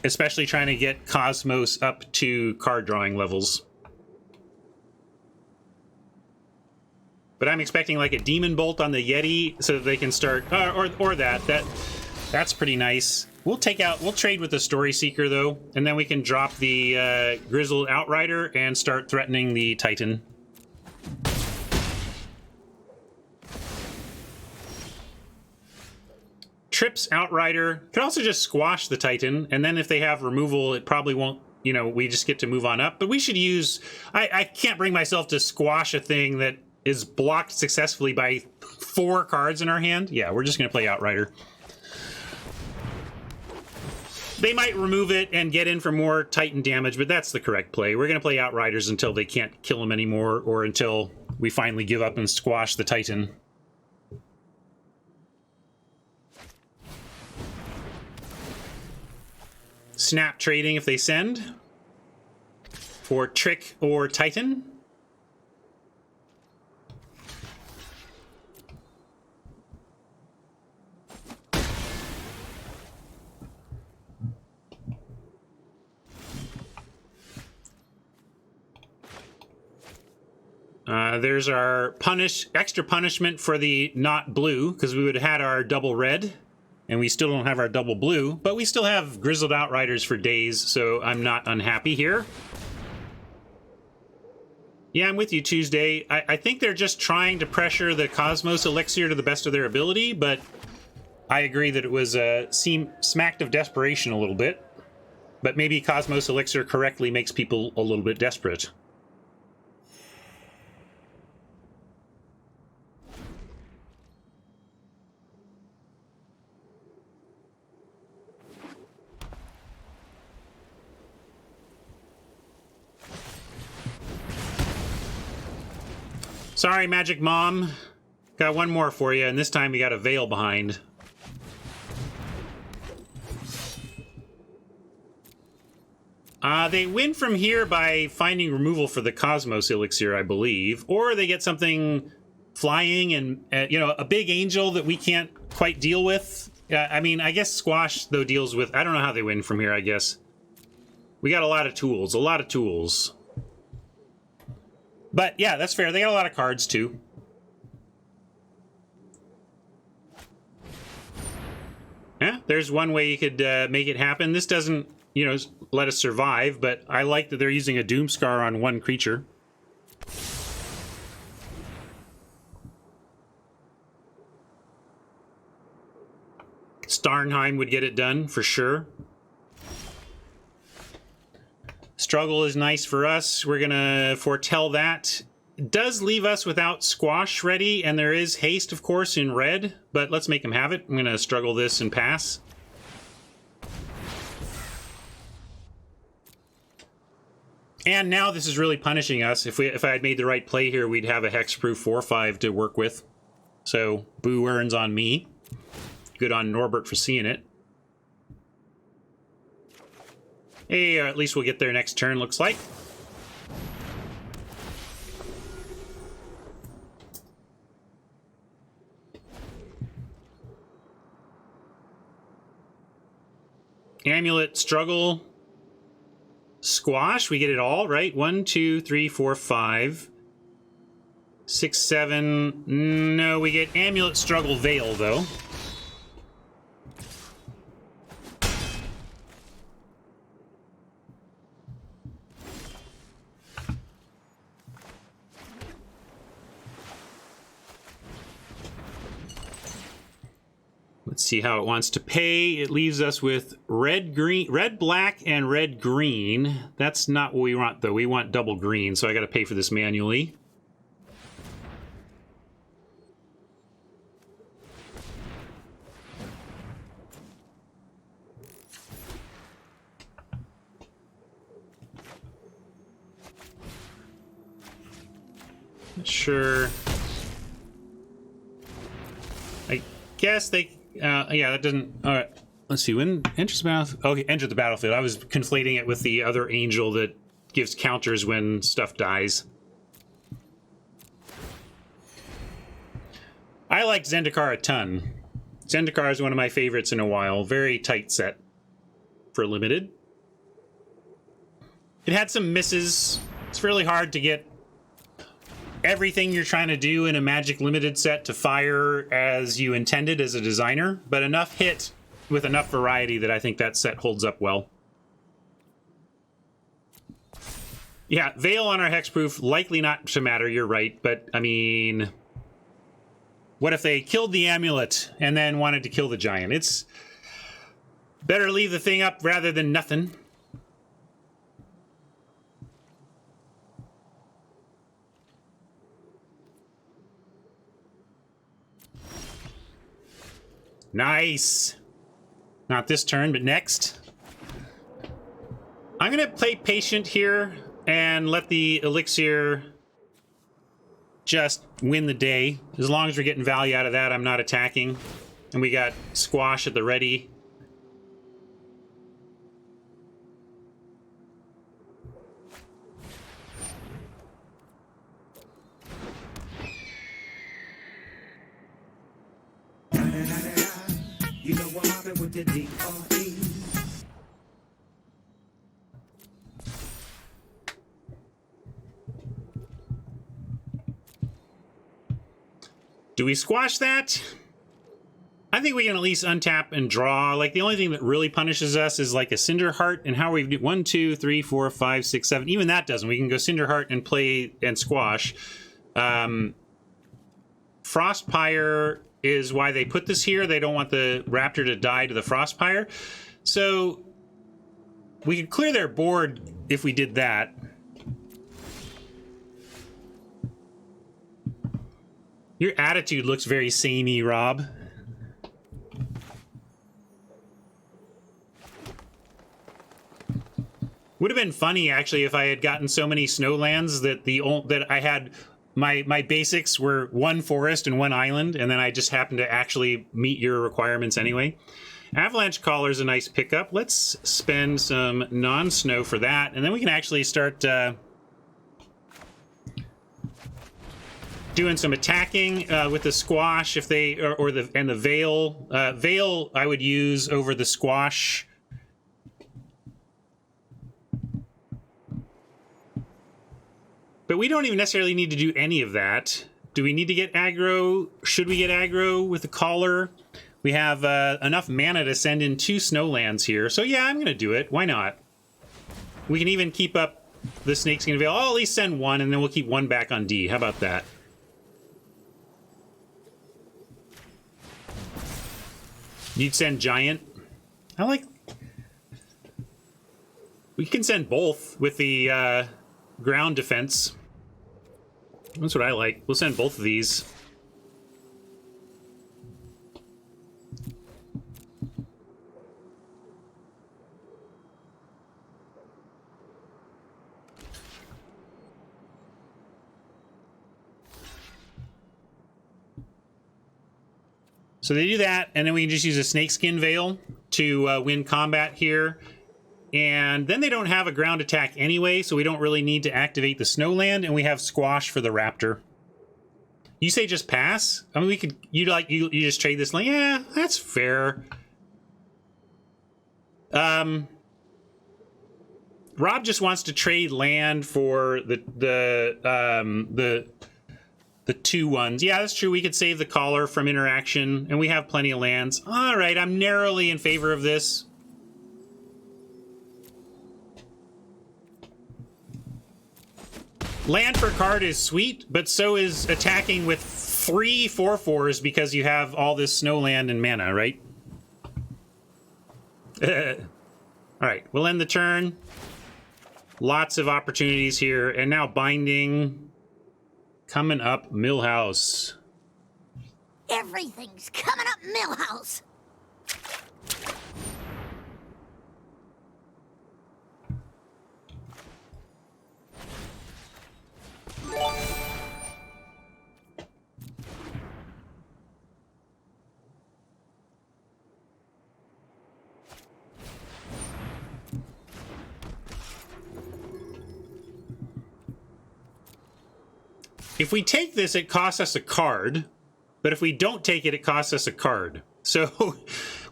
especially trying to get Cosmos up to card drawing levels. But I'm expecting like a Demon Bolt on the Yeti so that they can start, or that's pretty nice. We'll trade with the Story Seeker though, and then we can drop the Grizzled Outrider and start threatening the Titan. Trips Outrider. Could also just squash the Titan, and then if they have removal, it probably won't, you know, we just get to move on up. But we should use... I can't bring myself to squash a thing that is blocked successfully by 4 cards in our hand. Yeah, we're just going to play Outrider. They might remove it and get in for more Titan damage, but that's the correct play. We're going to play Outriders until they can't kill them anymore, or until we finally give up and squash the Titan. Snap trading if they send. for Trick or Titan. There's our extra punishment for the not blue, because we would have had our double red, and we still don't have our double blue, but we still have Grizzled Outriders for days, so I'm not unhappy here. Yeah, I'm with you, Tuesday. I think they're just trying to pressure the Cosmos Elixir to the best of their ability, but I agree that it was smacked of desperation a little bit. But maybe Cosmos Elixir correctly makes people a little bit desperate. Sorry, Magic Mom. Got one more for you, and this time you got a veil behind. They win from here by finding removal for the Cosmos Elixir, I believe. Or they get something flying and, you know, a big angel that we can't quite deal with. I mean, I guess Squash, though, deals with... I don't know how they win from here, I guess. We got a lot of tools. A lot of tools. But, yeah, that's fair. They got a lot of cards, too. Yeah, there's one way you could make it happen. This doesn't, you know, let us survive, but I like that they're using a Doomscar on one creature. Starnheim would get it done, for sure. Struggle is nice for us. We're gonna foretell that. It does leave us without Squash ready, and there is haste, of course, in red, but let's make him have it. I'm gonna struggle this and pass. And now this is really punishing us. If I had made the right play here, we'd have a hexproof 4/5 to work with. So, boo earns on me. Good on Norbert for seeing it. Hey, at least we'll get there next turn, looks like. Amulet, struggle, Squash. We get it all, right? 1, 2, 3, 4, 5, 6, 7. No, we get Amulet, struggle, Veil, though. Let's see how it wants to pay. It leaves us with red, green, red, black, and red, green. That's not what we want, though. We want double green, so I got to pay for this manually. Sure. I guess they... yeah, that doesn't... All right, let's see. When enters the battlefield... Okay, enter the battlefield. I was conflating it with the other angel that gives counters when stuff dies. I like Zendikar a ton. Zendikar is one of my favorites in a while. Very tight set for limited. It had some misses. It's really hard to get everything you're trying to do in a Magic limited set to fire as you intended as a designer, but enough hit with enough variety that I think that set holds up well. Yeah, Veil on our hexproof, likely not to matter, you're right, but I mean, what if they killed the amulet and then wanted to kill the giant? It's better leave the thing up rather than nothing. Nice. Not this turn, but next. I'm going to play patient here and let the elixir just win the day. As long as we're getting value out of that, I'm not attacking. And we got Squash at the ready. You know I'm mobbing with the D.R.E. Do we squash that? I think we can at least untap and draw. Like, the only thing that really punishes us is like a Cinder Heart, and how we do 1, 2, 3, 4, 5, 6, 7. Even that doesn't. We can go Cinder Heart and play and squash. Frostpire is why they put this here. They don't want the Raptor to die to the Frostpire. So we could clear their board if we did that. Your attitude looks very samey, Rob. Would have been funny, actually, if I had gotten so many snowlands that that I had my basics were 1 forest and 1 island, and then I just happened to actually meet your requirements anyway. Avalanche Caller is a nice pickup. Let's spend some non-snow for that, and then we can actually start doing some attacking with the squash if they and the veil. Veil I would use over the squash. But we don't even necessarily need to do any of that. Do we need to get aggro? Should we get aggro with the Caller? We have enough mana to send in 2 snowlands here. So yeah, I'm going to do it. Why not? We can even keep up the Snakeskin Veil. I'll at least send 1, and then we'll keep 1 back on D. How about that? You'd send Giant? I like... We can send both with the ground defense. That's what I like. We'll send both of these. So they do that, and then we can just use a Snakeskin Veil to win combat here. And then they don't have a ground attack anyway, so we don't really need to activate the Snowland, and we have Squash for the Raptor. You say just pass? I mean, we could... You just trade this land? Yeah, that's fair. Rob just wants to trade land for the 2 ones. Yeah, that's true. We could save the Caller from interaction, and we have plenty of lands. All right, I'm narrowly in favor of this. Land per card is sweet, but so is attacking with 3 4/4s because you have all this snowland and mana, right? All right, we'll end the turn. Lots of opportunities here, and now binding. Coming up, Millhouse. Everything's coming up, Millhouse. If we take this, it costs us a card, but if we don't take it, it costs us a card. So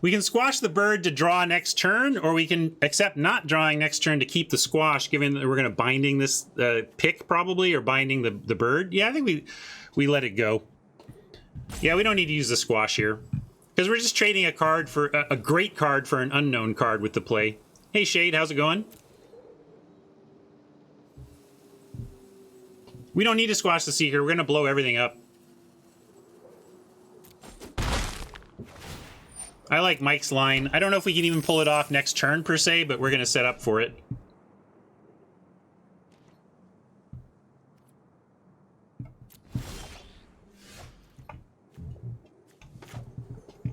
we can squash the bird to draw next turn, or we can accept not drawing next turn to keep the squash, given that we're going to binding this pick probably, or binding the bird. Yeah, I think we let it go. Yeah, we don't need to use the squash here, because we're just trading a card for a great card for an unknown card with the play. Hey Shade, how's it going? We don't need to squash the Seeker. We're going to blow everything up. I like Mike's line. I don't know if we can even pull it off next turn, per se, but we're going to set up for it.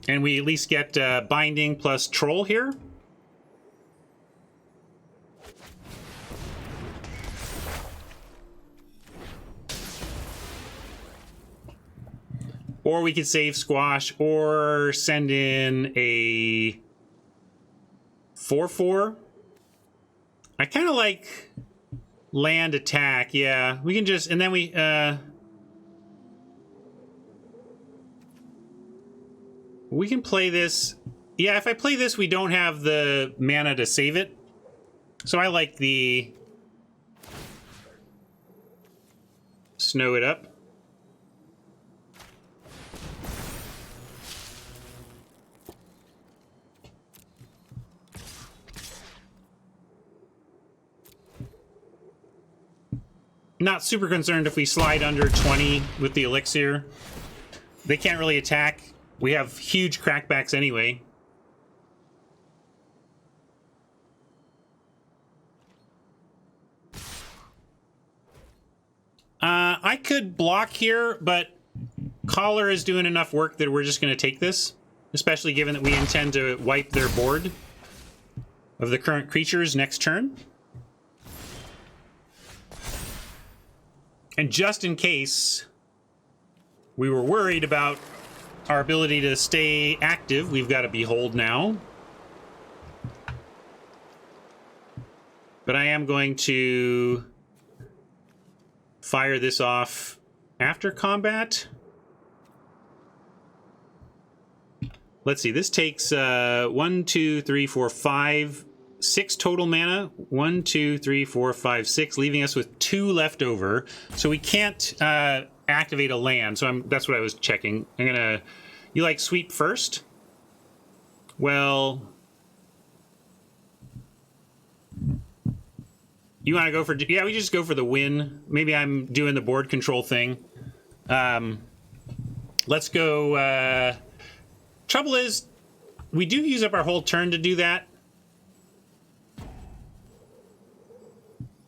And we at least get Binding plus Troll here. Or we could save Squash, or send in a 4/4. I kind of like land attack. Yeah, we can just, and then we We can play this. Yeah, if I play this, we don't have the mana to save it. So I like the snow it up. Not super concerned if we slide under 20 with the elixir. They can't really attack. We have huge crackbacks anyway. I could block here, but Collar is doing enough work that we're just going to take this, especially given that we intend to wipe their board of the current creatures next turn. And just in case we were worried about our ability to stay active, we've got a Behold now. But I am going to fire this off after combat. Let's see, this takes 1, 2, 3, 4, 5, 6 total mana. 1, 2, 3, 4, 5, 6, leaving us with 2 left over. So we can't activate a land. So that's what I was checking. I'm gonna. You like sweep first? Well, you want to go for? Yeah, we just go for the win. Maybe I'm doing the board control thing. Let's go. Trouble is, we do use up our whole turn to do that.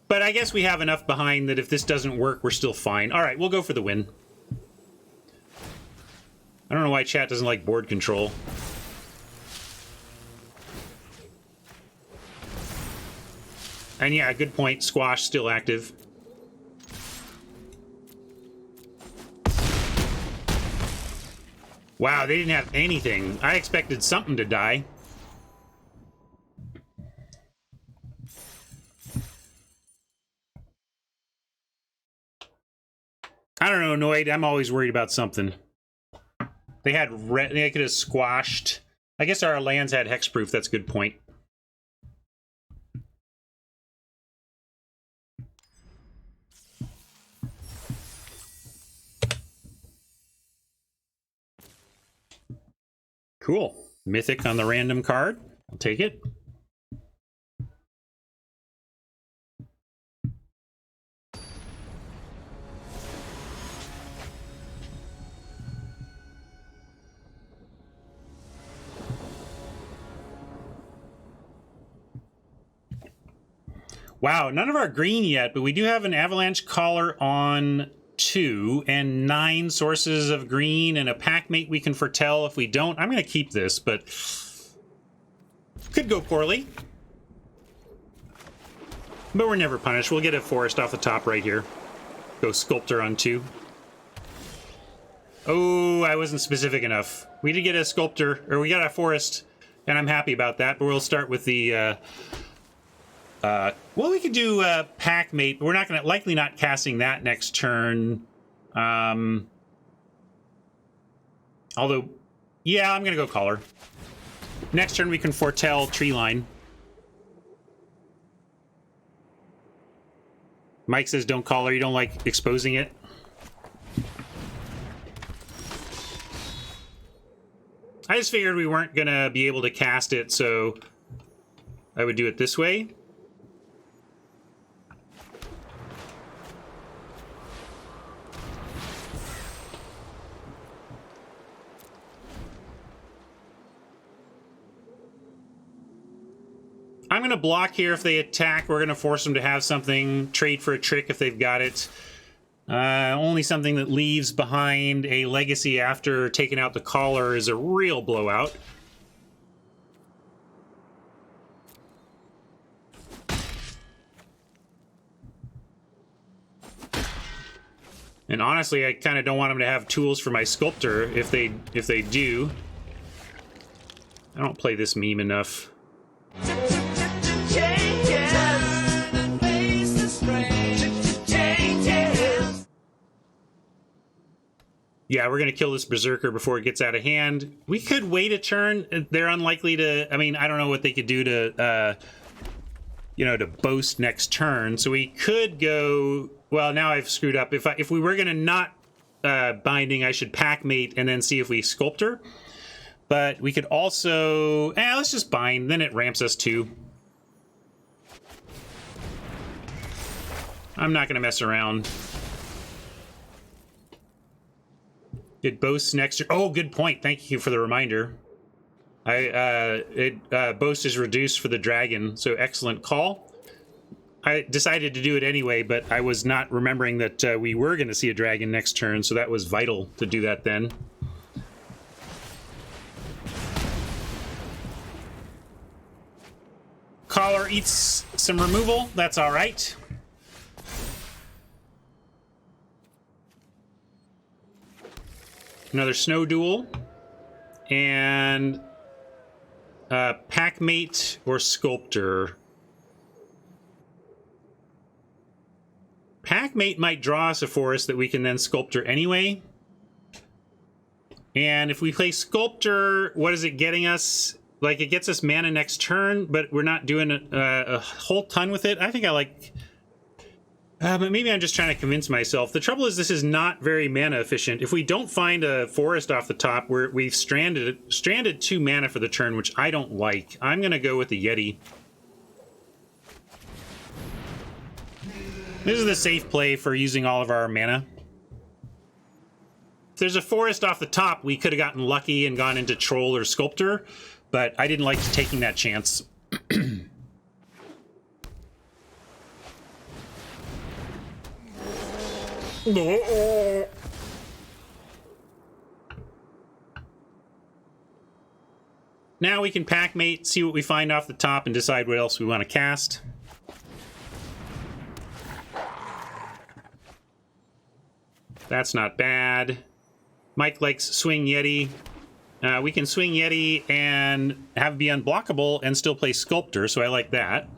But I guess we have enough behind that if this doesn't work, we're still fine. All right, we'll go for the win. I don't know why chat doesn't like board control. And yeah, good point. Squash still active. Wow, they didn't have anything. I expected something to die. I don't know, Noid. I'm always worried about something. They had they could have squashed. I guess our lands had hexproof. That's a good point. Cool. Mythic on the random card. I'll take it. Wow, none of our green yet, but we do have an Avalanche Collar on 2 and 9 sources of green and a Packmate we can foretell if we don't. I'm going to keep this, but could go poorly. But we're never punished. We'll get a forest off the top right here. Go Sculptor on 2. Oh, I wasn't specific enough. We did get a Sculptor, or we got a forest, and I'm happy about that, but we'll start with the... well, we could do Packmate, but we're not going to likely not casting that next turn. Although, yeah, I'm going to go Collar. Next turn we can foretell Treeline. Mike says don't Collar. You don't like exposing it. I just figured we weren't going to be able to cast it, so I would do it this way. I'm going to block here if they attack. We're going to force them to have something. Trade for a trick if they've got it. Only something that leaves behind a legacy after taking out the Collar is a real blowout. And honestly, I kind of don't want them to have tools for my Sculptor if they do. I don't play this meme enough. Yeah, we're going to kill this Berserker before it gets out of hand. We could wait a turn. They're unlikely to... I mean, I don't know what they could do to, you know, to boast next turn. So we could go... Well, now I've screwed up. If we were going to not binding, I should pack mate and then see if we Sculptor. But we could also... let's just bind. Then it ramps us too. I'm not going to mess around. It boasts next... Oh, good point. Thank you for the reminder. Boast is reduced for the dragon, so excellent call. I decided to do it anyway, but I was not remembering that we were going to see a dragon next turn, so that was vital to do that then. Caller eats some removal. That's all right. Another Snow Duel. And Packmate or Sculptor. Packmate might draw us a forest that we can then Sculptor anyway. And if we play Sculptor, what is it getting us? Like, it gets us mana next turn, but we're not doing a whole ton with it. I think I like... but maybe I'm just trying to convince myself. The trouble is this is not very mana efficient. If we don't find a forest off the top, we've stranded 2 mana for the turn, which I don't like. I'm going to go with the Yeti. This is the safe play for using all of our mana. If there's a forest off the top, we could have gotten lucky and gone into Troll or Sculptor, but I didn't like taking that chance. Now we can Packmate, see what we find off the top, and decide what else we want to cast. That's not bad. Mike likes Swing Yeti. We can Swing Yeti and have it be unblockable and still play Sculptor, so I like that.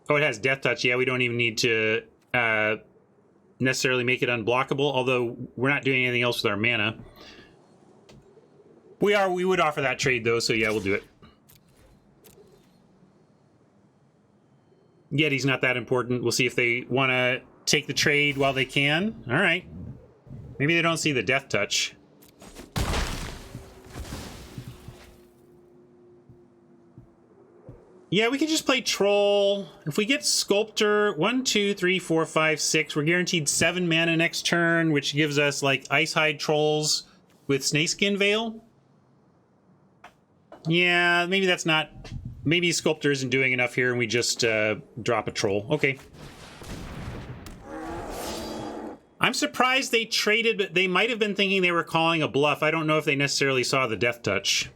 Oh, it has Death Touch. Yeah, we don't even need to necessarily make it unblockable, although we're not doing anything else with our mana. We would offer that trade, though, so yeah, we'll do it. Yeti's not that important. We'll see if they want to take the trade while they can. All right. Maybe they don't see the Death Touch. Yeah, we could just play Troll. If we get Sculptor, 1, 2, 3, 4, 5, 6, we're guaranteed 7 mana next turn, which gives us, like, Icehide Trolls with Snakeskin Veil. Yeah, maybe that's not... Maybe Sculptor isn't doing enough here, and we just drop a Troll. Okay. I'm surprised they traded, but they might have been thinking they were calling a bluff. I don't know if they necessarily saw the Death Touch.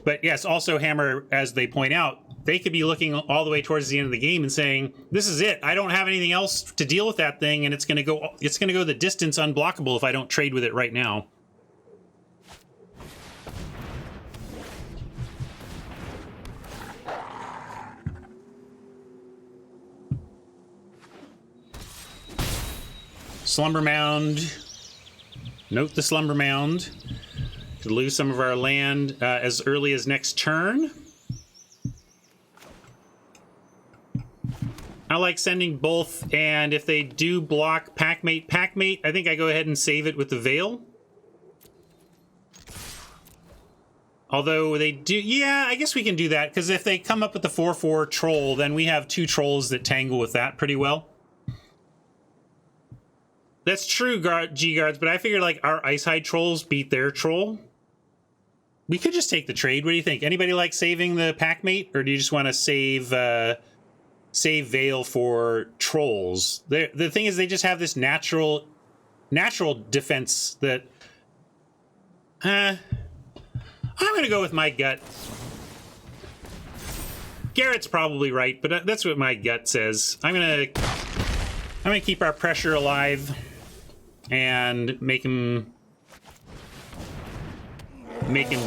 But yes, also Hammer, as they point out, they could be looking all the way towards the end of the game and saying, "This is it. I don't have anything else to deal with that thing, and it's going to go the distance unblockable if I don't trade with it right now." Slumber Mound. Note the Slumber Mound. Could lose some of our land as early as next turn. I like sending both, and if they do block Packmate, I think I go ahead and save it with the Veil. Although they do... Yeah, I guess we can do that, because if they come up with the 4/4 Troll, then we have 2 Trolls that tangle with that pretty well. That's true, G-Guards, but I figured, like, our Icehide Trolls beat their Troll. We could just take the trade. What do you think? Anybody like saving the Packmate, or do you just want to save Veil for Trolls? The thing is, they just have this natural defense that... I'm going to go with my gut. Garrett's probably right, but that's what my gut says. I'm going to keep our pressure alive and make him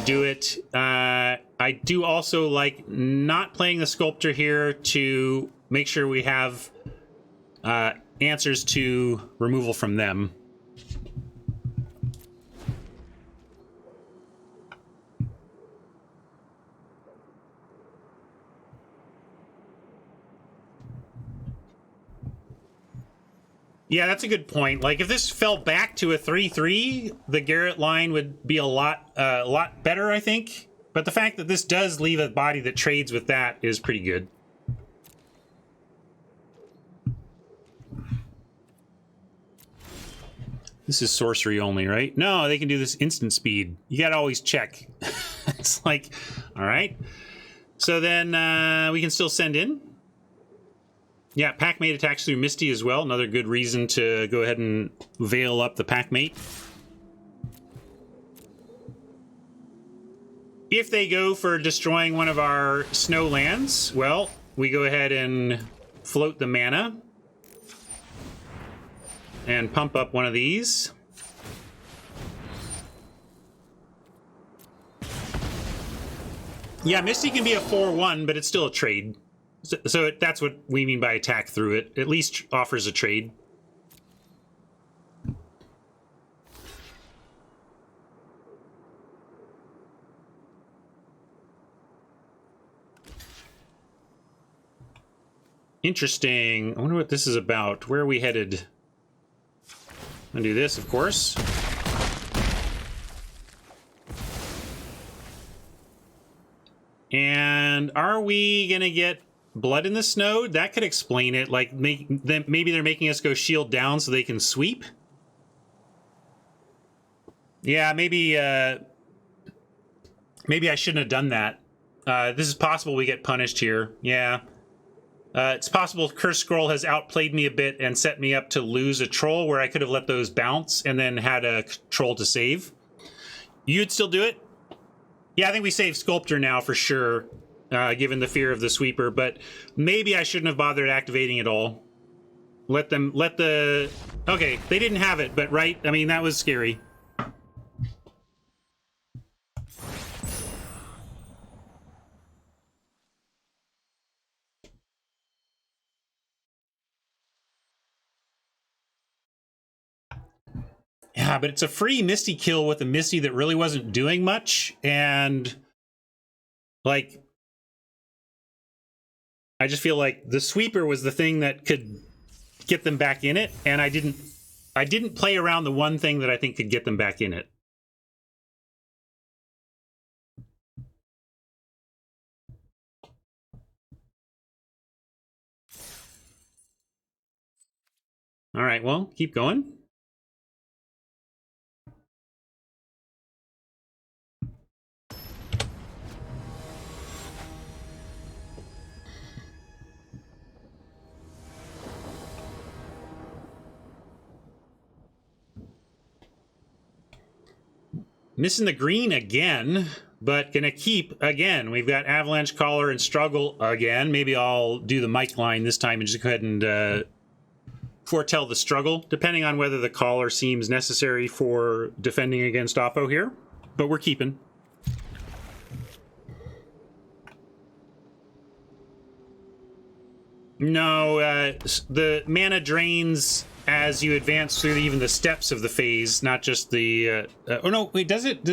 do it. I do also like not playing the Sculptor here to make sure we have answers to removal from them. Yeah, that's a good point. Like, if this fell back to a 3/3, the Garrett line would be a lot better, I think. But the fact that this does leave a body that trades with that is pretty good. This is sorcery only, right? No, they can do this instant speed. You gotta always check. It's like, all right. So then we can still send in. Yeah, Packmate attacks through Misty as well. Another good reason to go ahead and veil up the Packmate. If they go for destroying one of our snow lands, well, we go ahead and float the mana and pump up one of these. Yeah, Misty can be a 4/1, but it's still a trade. So that's what we mean by attack through it. At least offers a trade. Interesting. I wonder what this is about. Where are we headed? I'm gonna do this, of course. And are we gonna get Blood in the Snow? That could explain it. Like, maybe they're making us go shield down so they can sweep. Yeah, maybe I shouldn't have done that. This is possible we get punished here. Yeah. It's possible Curse Scroll has outplayed me a bit and set me up to lose a troll where I could have let those bounce and then had a troll to save. You'd still do it? Yeah, I think we save Sculptor now for sure. Given the fear of the sweeper, but maybe I shouldn't have bothered activating it all. Okay, they didn't have it, but right? I mean, that was scary. Yeah, but it's a free Misty kill with a Misty that really wasn't doing much, and like, I just feel like the sweeper was the thing that could get them back in it, and I didn't play around the one thing that I think could get them back in it. All right, well, keep going. Missing the green again, but gonna keep again. We've got Avalanche Caller and Struggle again. Maybe I'll do the mic line this time and just go ahead and foretell the Struggle, depending on whether the Caller seems necessary for defending against Oppo here. But we're keeping. No, the mana drains as you advance through even the steps of the phase, not just the... oh, no, wait, does it?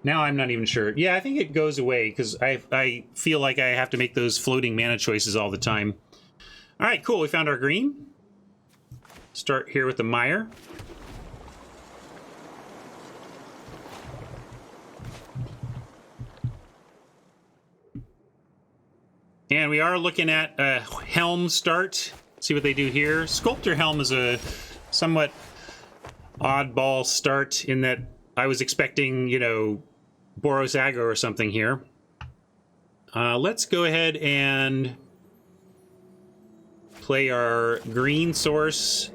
Now I'm not even sure. Yeah, I think it goes away, because I feel like I have to make those floating mana choices all the time. All right, cool. We found our green. Start here with the Mire. And we are looking at a Helm start. See what they do here. Sculptor Helm is a somewhat oddball start in that I was expecting, you know, Boros Aggro or something here. Let's go ahead and play our green source.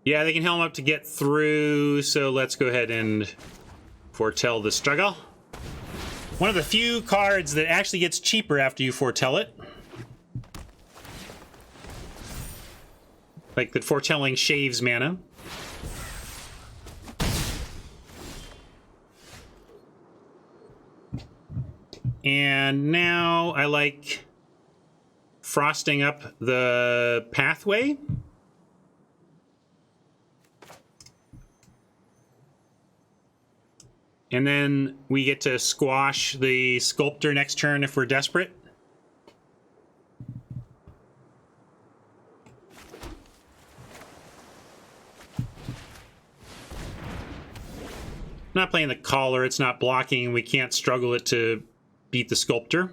Yeah, they can helm up to get through, so let's go ahead and foretell the Struggle. One of the few cards that actually gets cheaper after you foretell it. Like that foretelling shaves mana. And now I like frosting up the pathway. And then we get to squash the sculptor next turn if we're desperate. Not playing the collar, it's not blocking, we can't struggle it to beat the sculptor.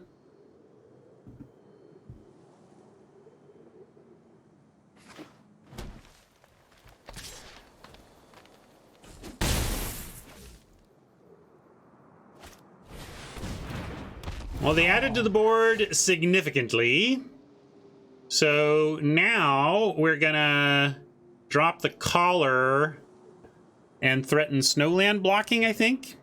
Well, they added to the board significantly. So now we're gonna drop the collar and threaten snowland blocking, I think.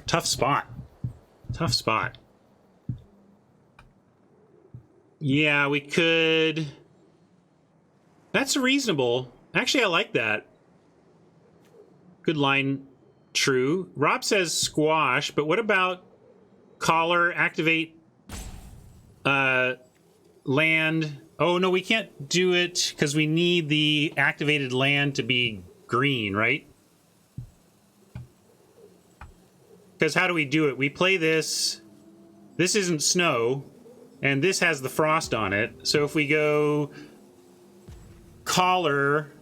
Tough spot. Tough spot. Yeah, we could... That's reasonable. Actually, I like that. Good line. True. Rob says squash, but what about collar, activate, land? Oh, no, we can't do it because we need the activated land to be green, right? Because how do we do it? We play this. This isn't snow, and this has the frost on it. So if we go collar...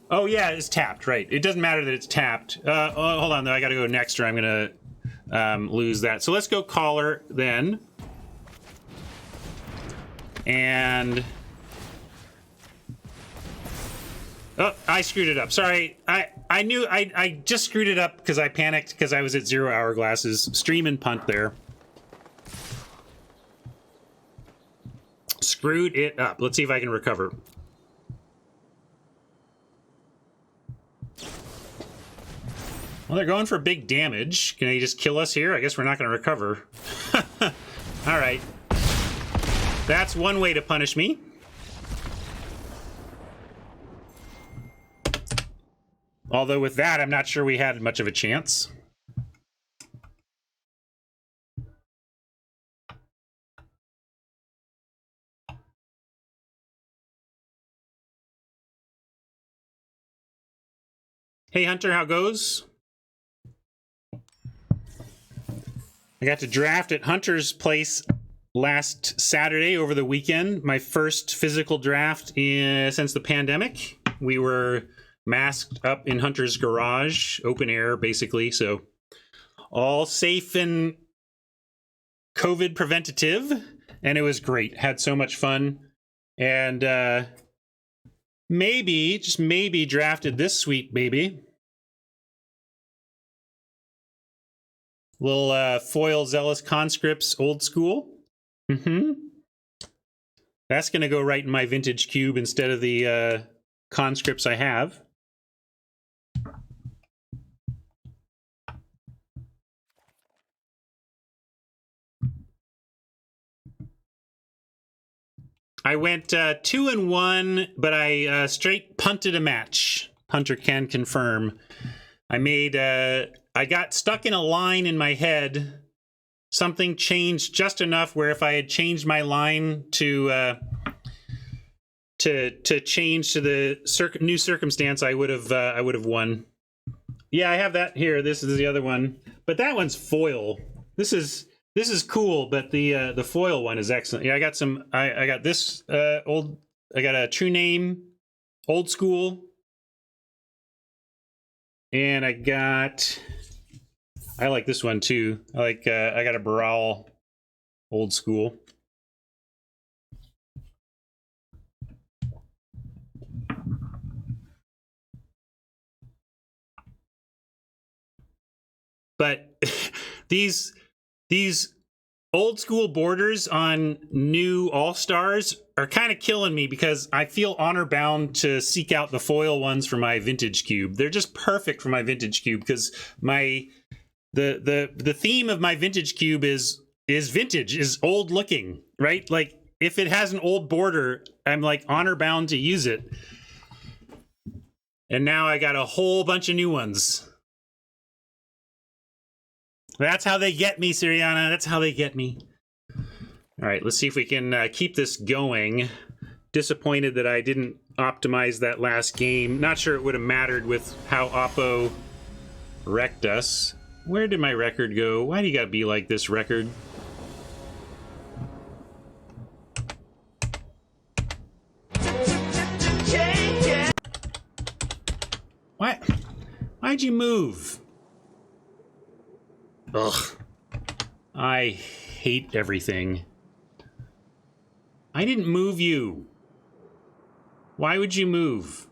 Oh, yeah, it's tapped, right. It doesn't matter that it's tapped. Oh, hold on, though. I got to go next, or I'm going to lose that. So let's go collar then. And... Oh, I screwed it up. Sorry. I knew... I just screwed it up because I panicked because I was at 0 hourglasses. Stream and punt there. Screwed it up. Let's see if I can recover. Well, they're going for big damage. Can they just kill us here? I guess we're not going to recover. All right. That's one way to punish me. Although with that, I'm not sure we had much of a chance. Hey, Hunter, how goes? I got to draft at Hunter's place last Saturday over the weekend. My first physical draft since the pandemic. We were masked up in Hunter's garage, open air, basically. So all safe and COVID preventative. And it was great. Had so much fun. And maybe, just maybe, drafted this sweet baby. Little foil Zealous Conscripts old school. That's going to go right in my vintage cube instead of the conscripts I have. I went 2-1, but I straight punted a match. Hunter can confirm. I made... I got stuck in a line in my head. Something changed just enough where if I had changed my line to change to the new circumstance, I would have won. Yeah, I have that here. This is the other one, but that one's foil. This is cool, but the foil one is excellent. Yeah, I got some. I got this old. I got a True Name, old school, and I got. I like this one too. I got a Baral old school. But these old school borders on new All-Stars are kind of killing me because I feel honor bound to seek out the foil ones for my vintage cube. They're just perfect for my vintage cube because the theme of my vintage cube is vintage, is old looking, right? Like if it has an old border, I'm like honor bound to use it. And now I got a whole bunch of new ones. That's how they get me, Siriana. That's how they get me. All right, let's see if we can keep this going. Disappointed that I didn't optimize that last game. Not sure it would have mattered with how Oppo wrecked us. Where did my record go? Why do you gotta be like this, record? What? Why'd you move? Ugh. I hate everything. I didn't move you. Why would you move?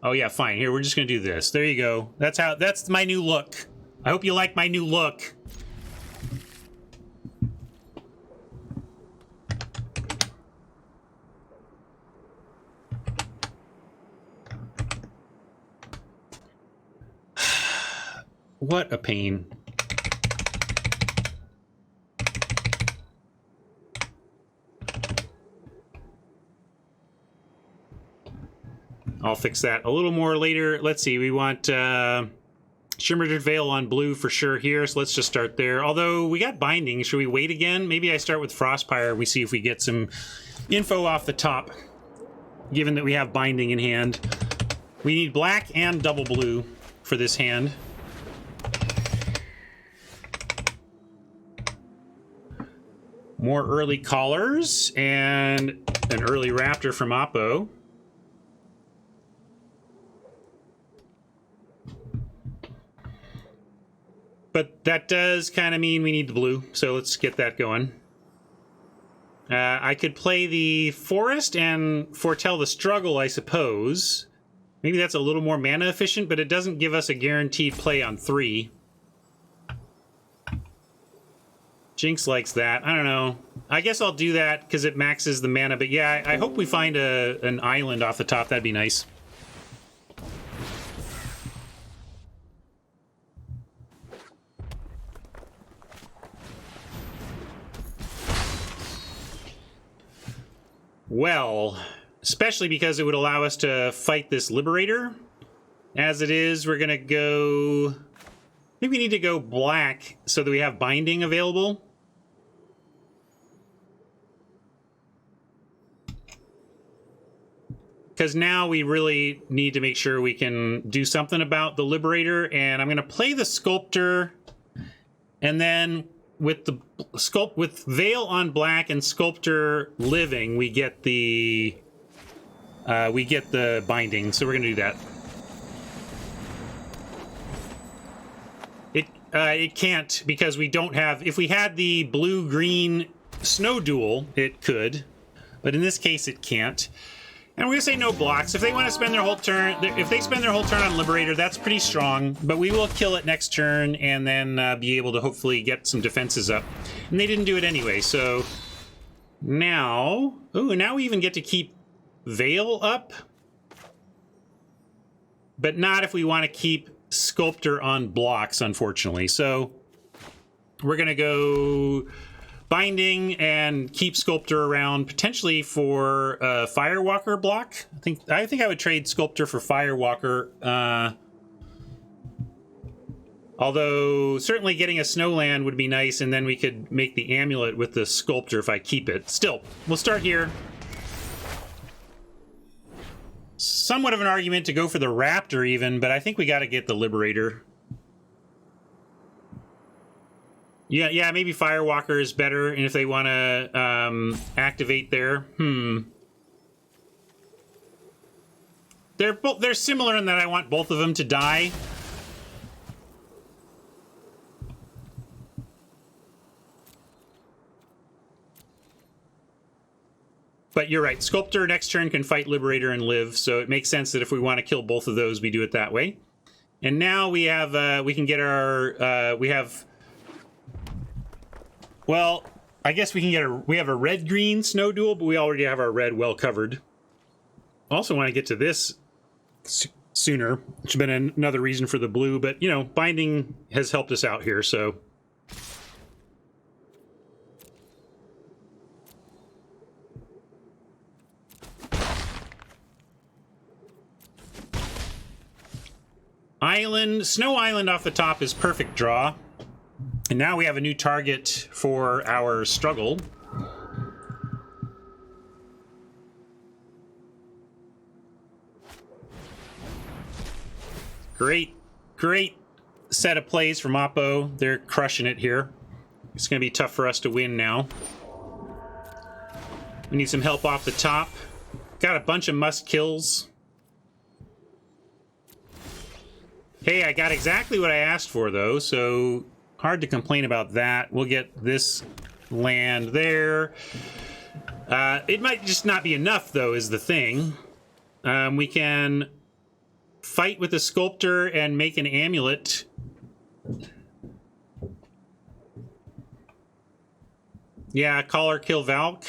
Oh yeah, fine. Here, we're just gonna do this. There you go. That's my new look. I hope you like my new look. What a pain. I'll fix that a little more later. Let's see, we want Shimmered Veil on blue for sure here, so let's just start there. Although we got binding, should we wait again? Maybe I start with Frostpire, we see if we get some info off the top, given that we have binding in hand. We need black and double blue for this hand. More early callers and an early Raptor from Oppo. But that does kind of mean we need the blue, so let's get that going. I could play the Forest and foretell the Struggle, I suppose. Maybe that's a little more mana efficient, but it doesn't give us a guaranteed play on 3. Jinx likes that. I don't know. I guess I'll do that because it maxes the mana. But yeah, I hope we find an island off the top. That'd be nice. Well, especially because it would allow us to fight this Liberator. As it is, we're going to go... I think we need to go black so that we have binding available. Because now we really need to make sure we can do something about the Liberator. And I'm going to play the Sculptor. And then with the with Veil on black and Sculptor living, we get the binding. So we're going to do that. It can't because we don't have... If we had the blue-green Snow Duel, it could. But in this case, it can't. And we're going to say no blocks. If they want to spend their whole turn... If they spend their whole turn on Liberator, that's pretty strong. But we will kill it next turn and then be able to hopefully get some defenses up. And they didn't do it anyway, so... Now... Ooh, now we even get to keep Veil up. But not if we want to keep Sculptor on blocks, unfortunately. So we're going to go... Binding and keep Sculptor around potentially for a Firewalker block. I think I would trade Sculptor for Firewalker. Although certainly getting a Snowland would be nice, and then we could make the amulet with the Sculptor if I keep it. Still, we'll start here. Somewhat of an argument to go for the Raptor even, but I think we got to get the Liberator. Yeah, maybe Firewalker is better, and if they want to activate there, they're similar in that I want both of them to die. But you're right, Sculptor next turn can fight Liberator and live, so it makes sense that if we want to kill both of those, we do it that way. And now we have we can get our well, I guess we can get we have a red-green Snow Duel, but we already have our red well covered. I also want to get to this sooner, which has been another reason for the blue, but, you know, binding has helped us out here, so... Island, Snow Island off the top is perfect draw. And now we have a new target for our struggle. Great, great set of plays from Oppo. They're crushing it here. It's going to be tough for us to win now. We need some help off the top. Got a bunch of must kills. Hey, I got exactly what I asked for, though, so hard to complain about that. We'll get this land there. It might just not be enough, though, is the thing. We can fight with the sculptor and make an amulet. Yeah, call or kill Valk.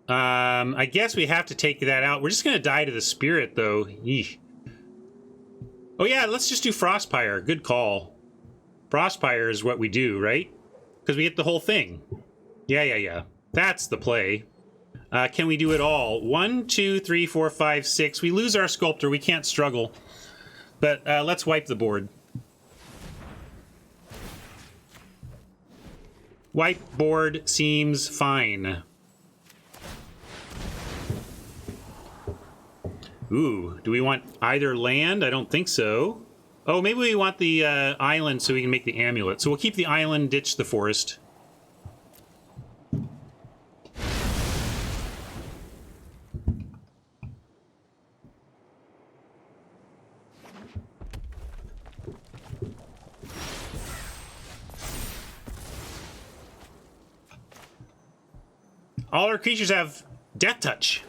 I guess we have to take that out. We're just going to die to the spirit, though. Eesh. Oh, yeah, let's just do Frostpire. Good call. Frostpire is what we do, right? Because we get the whole thing. Yeah. That's the play. Can we do it all? 1, 2, 3, 4, 5, 6. We lose our sculptor. We can't struggle. But let's wipe the board. Wipe board seems fine. Ooh, do we want either land? I don't think so. Oh, maybe we want the island so we can make the amulet. So we'll keep the island, ditch the forest. All our creatures have Death Touch.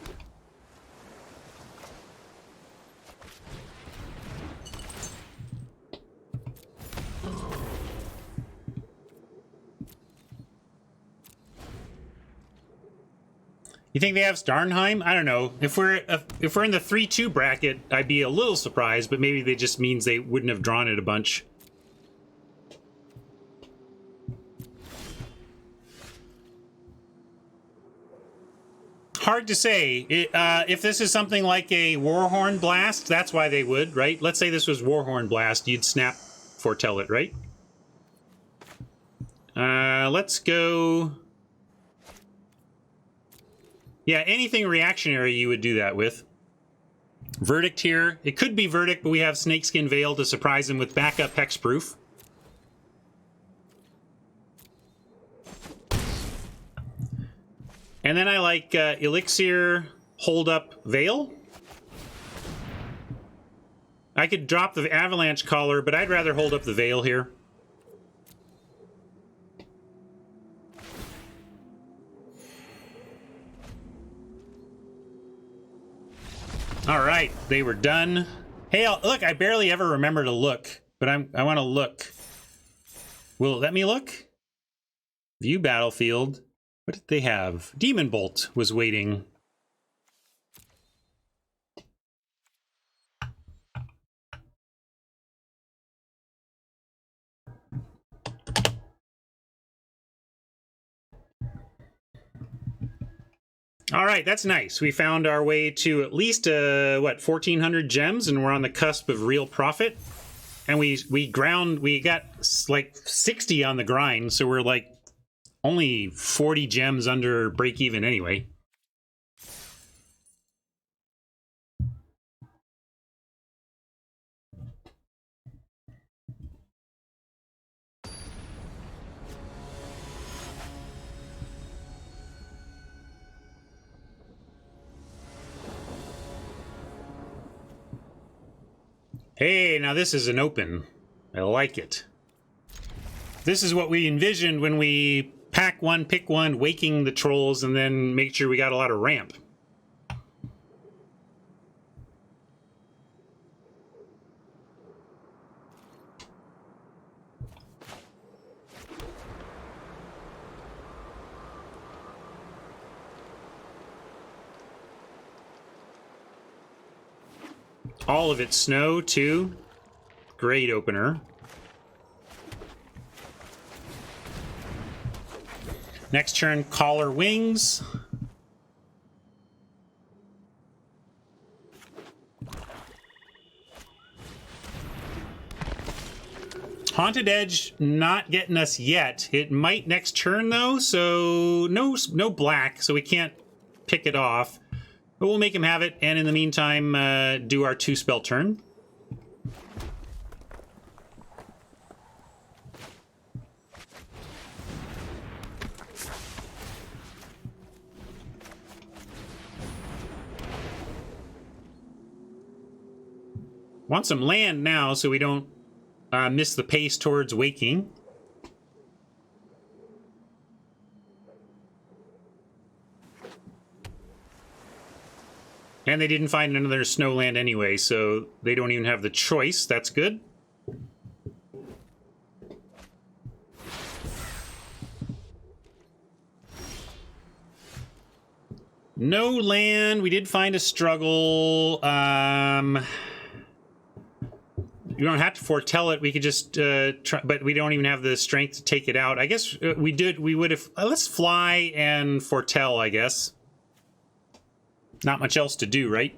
You think they have Starnheim? I don't know. If we're in the 3-2 bracket, I'd be a little surprised, but maybe they just means they wouldn't have drawn it a bunch. Hard to say. If this is something like a Warhorn Blast, that's why they would, right? Let's say this was Warhorn Blast, you'd snap foretell it, right? Let's go... Yeah, anything reactionary you would do that with. Verdict here. It could be Verdict, but we have Snakeskin Veil to surprise him with backup Hexproof. And then I like Elixir, Hold Up Veil. I could drop the Avalanche Collar, but I'd rather hold up the Veil here. All right, they were done. Hey, look, I barely ever remember to look, but I want to look. Will it let me look? View battlefield. What did they have? Demon Bolt was waiting. All right, that's nice. We found our way to at least, what, 1,400 gems, and we're on the cusp of real profit. And we got like 60 on the grind, so we're like only 40 gems under break even anyway. Hey, now this is an open. I like it. This is what we envisioned when we pack one, pick one, waking the trolls, and then make sure we got a lot of ramp. All of it snow, too. Great opener. Next turn, Collar Wings. Haunted Edge not getting us yet. It might next turn though, so no black, so we can't pick it off. But we'll make him have it, and in the meantime, do our 2-spell turn. Want some land now so we don't miss the pace towards waking. And they didn't find another snowland anyway, so they don't even have the choice. That's good. No land. We did find a struggle. You don't have to foretell it. We could just try, but we don't even have the strength to take it out. I guess we did. We would have. Let's fly and foretell, I guess. Not much else to do, right?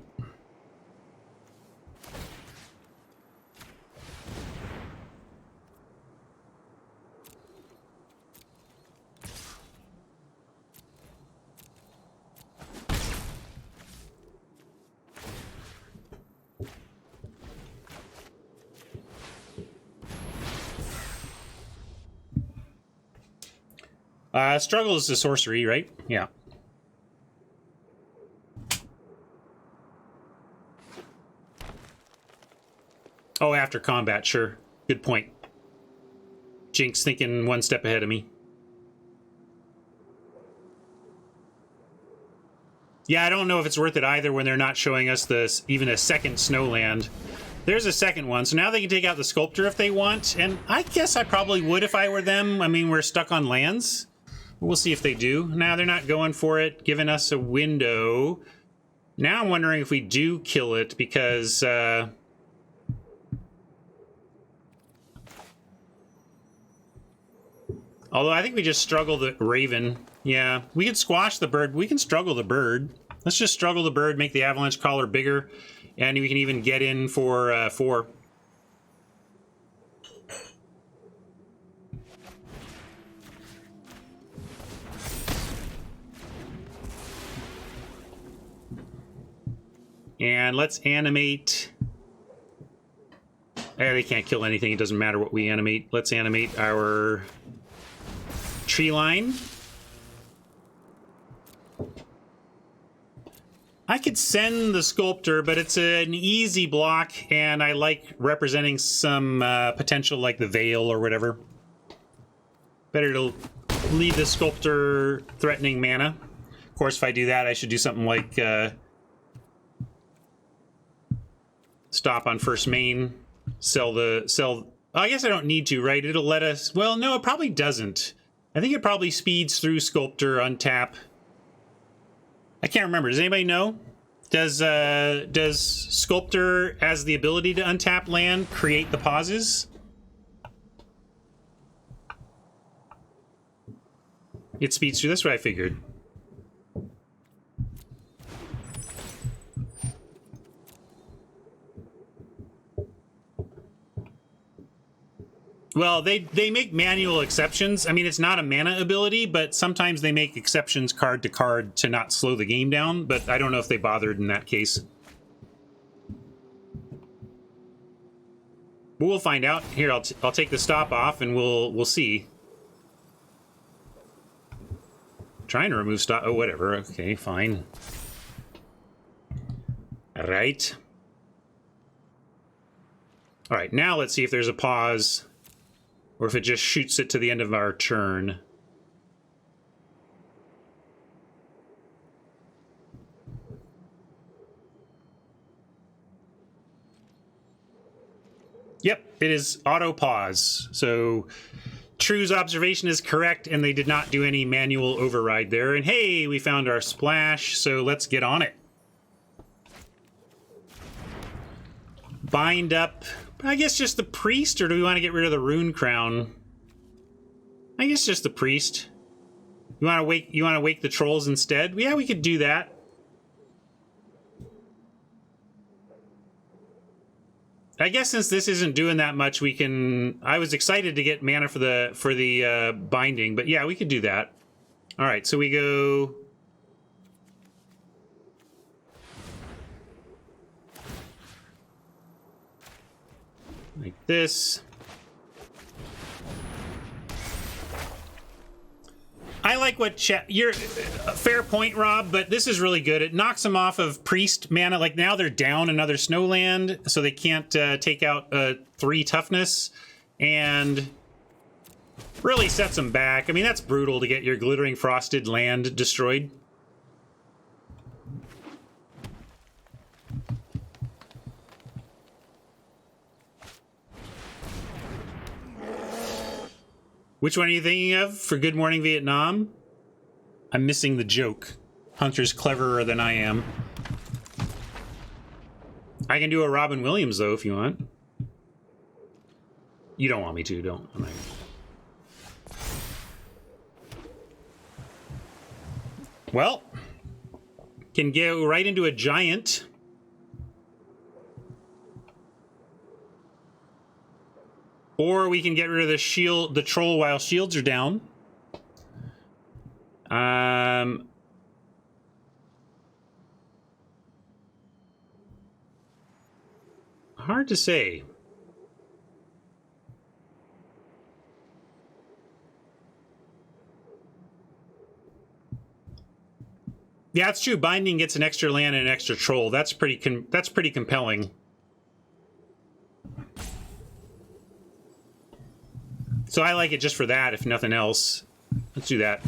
Struggle is the sorcery, right? Yeah. Oh, after combat, sure. Good point. Jinx thinking one step ahead of me. Yeah, I don't know if it's worth it either when they're not showing us this even a second snowland. There's a second one, so now they can take out the sculptor if they want, and I guess I probably would if I were them. I mean, we're stuck on lands. We'll see if they do. Now they're not going for it, giving us a window. Now I'm wondering if we do kill it, because although I think we just struggle the Raven. Yeah, we could squash the bird. We can struggle the bird. Let's just struggle the bird, make the Avalanche Caller bigger, and we can even get in for 4. And let's animate. They can't kill anything. It doesn't matter what we animate. Let's animate our tree line. I could send the sculptor, but it's an easy block, and I like representing some potential like the Veil or whatever. Better to leave the sculptor threatening mana. Of course, if I do that, I should do something like stop on first main, sell. I guess I don't need to, right? It'll let us. Well, no, it probably doesn't. I think it probably speeds through sculptor, untap. I can't remember. Does anybody know? Does Sculptor, as the ability to untap land, create the pauses? It speeds through. That's what I figured. Well, they make manual exceptions. I mean, it's not a mana ability, but sometimes they make exceptions card to card to not slow the game down, but I don't know if they bothered in that case. But we'll find out. Here, I'll take the stop off and we'll see. Trying to remove stop. Oh, whatever. Okay, fine. All right. All right, now let's see if there's a pause. Or if it just shoots it to the end of our turn. Yep, it is auto pause. So True's observation is correct, and they did not do any manual override there. And hey, we found our splash, so let's get on it. Bind up. I guess just the priest, or do we want to get rid of the rune crown? I guess just the priest. You want to wake the trolls instead? Yeah, we could do that. I guess since this isn't doing that much, we can... I was excited to get mana for the binding, but yeah, we could do that. All right, so we go... like this. I like what you're fair point, Rob, but this is really good. It knocks them off of priest mana. Like now they're down another snowland, so they can't take out 3 toughness, and really sets them back. I mean, that's brutal to get your glittering frosted land destroyed. Which one are you thinking of for Good Morning Vietnam? I'm missing the joke. Hunter's cleverer than I am. I can do a Robin Williams, though, if you want. You don't want me to, don't. I'm not... Well, can go right into a giant. Or we can get rid of the shield, the troll, while shields are down. Hard to say. Yeah, it's true. Binding gets an extra land and an extra troll. That's pretty compelling. So I like it just for that, if nothing else. Let's do that.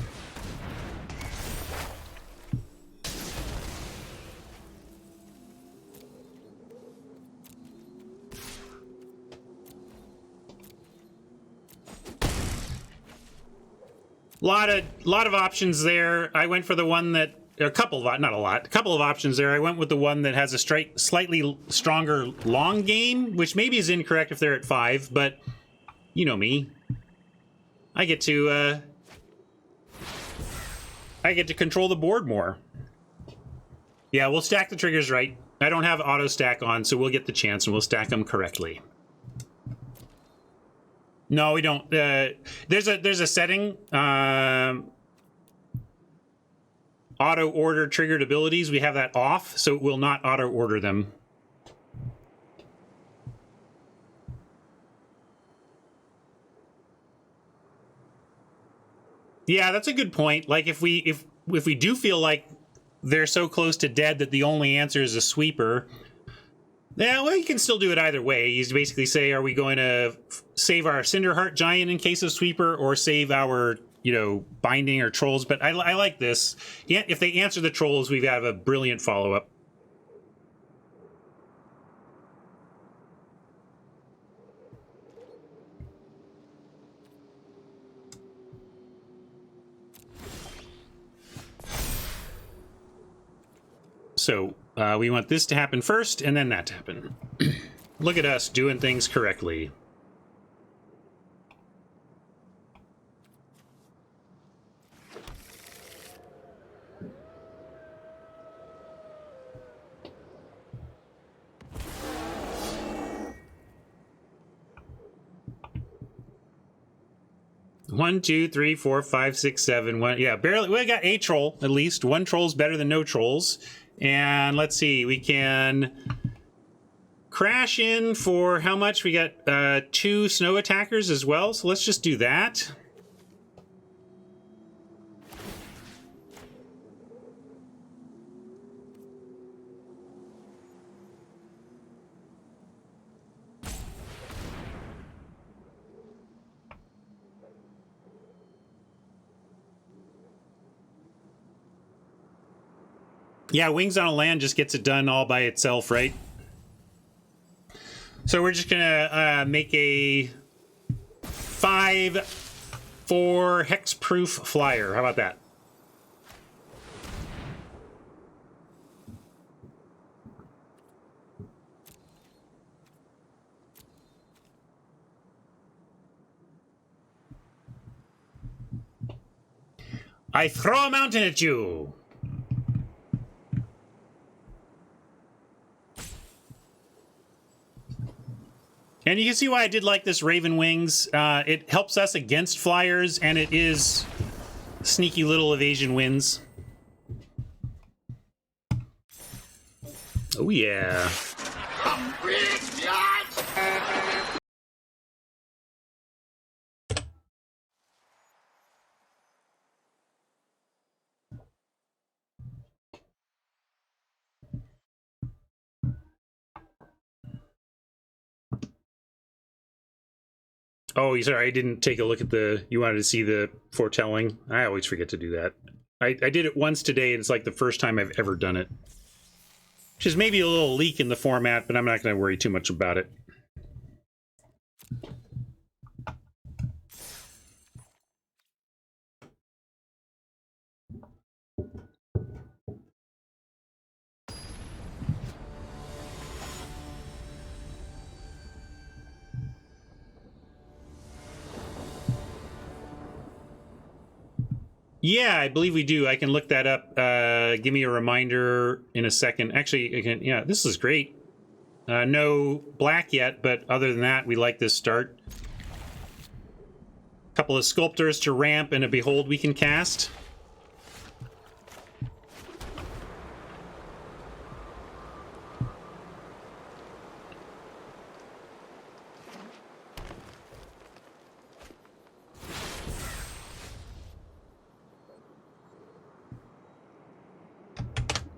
Lot of options there. I went for the one that a couple of, not a lot, a couple of options there. I went with the one that has a slightly stronger long game, which maybe is incorrect if they're at 5, but you know me. I get to control the board more. Yeah, we'll stack the triggers right. I don't have auto stack on, so we'll get the chance and we'll stack them correctly. No, we don't. There's a setting. Auto order triggered abilities. We have that off, so it will not auto order them. Yeah, that's a good point. Like if we do feel like they're so close to dead that the only answer is a sweeper, yeah, well, you can still do it either way. You basically say, are we going to save our Cinderheart Giant in case of sweeper, or save our, you know, binding or trolls? But I like this. Yeah, if they answer the trolls, we have a brilliant follow-up. So we want this to happen first, and then that to happen. Look at us doing things correctly. One, two, three, four, five, six, seven. One, yeah, barely. We got a troll at least. One troll's better than no trolls. And let's see, we can crash in for how much? We got 2 snow attackers as well, so let's just do that. Yeah, Wings on a Land just gets it done all by itself, right? So we're just gonna make a 5/4 hexproof flyer. How about that? I throw a mountain at you. And you can see why I did like this Raven Wings. It helps us against flyers, and it is sneaky little evasion wins. Oh, yeah. Oh, sorry, I didn't take a look at the... You wanted to see the foretelling? I always forget to do that. I did it once today, and it's like the first time I've ever done it. Which is maybe a little leak in the format, but I'm not going to worry too much about it. Yeah, I believe we do. I can look that up. Give me a reminder in a second. Actually, again, yeah, this is great. No black yet, but other than that, we like this start. A couple of sculptors to ramp and a behold we can cast.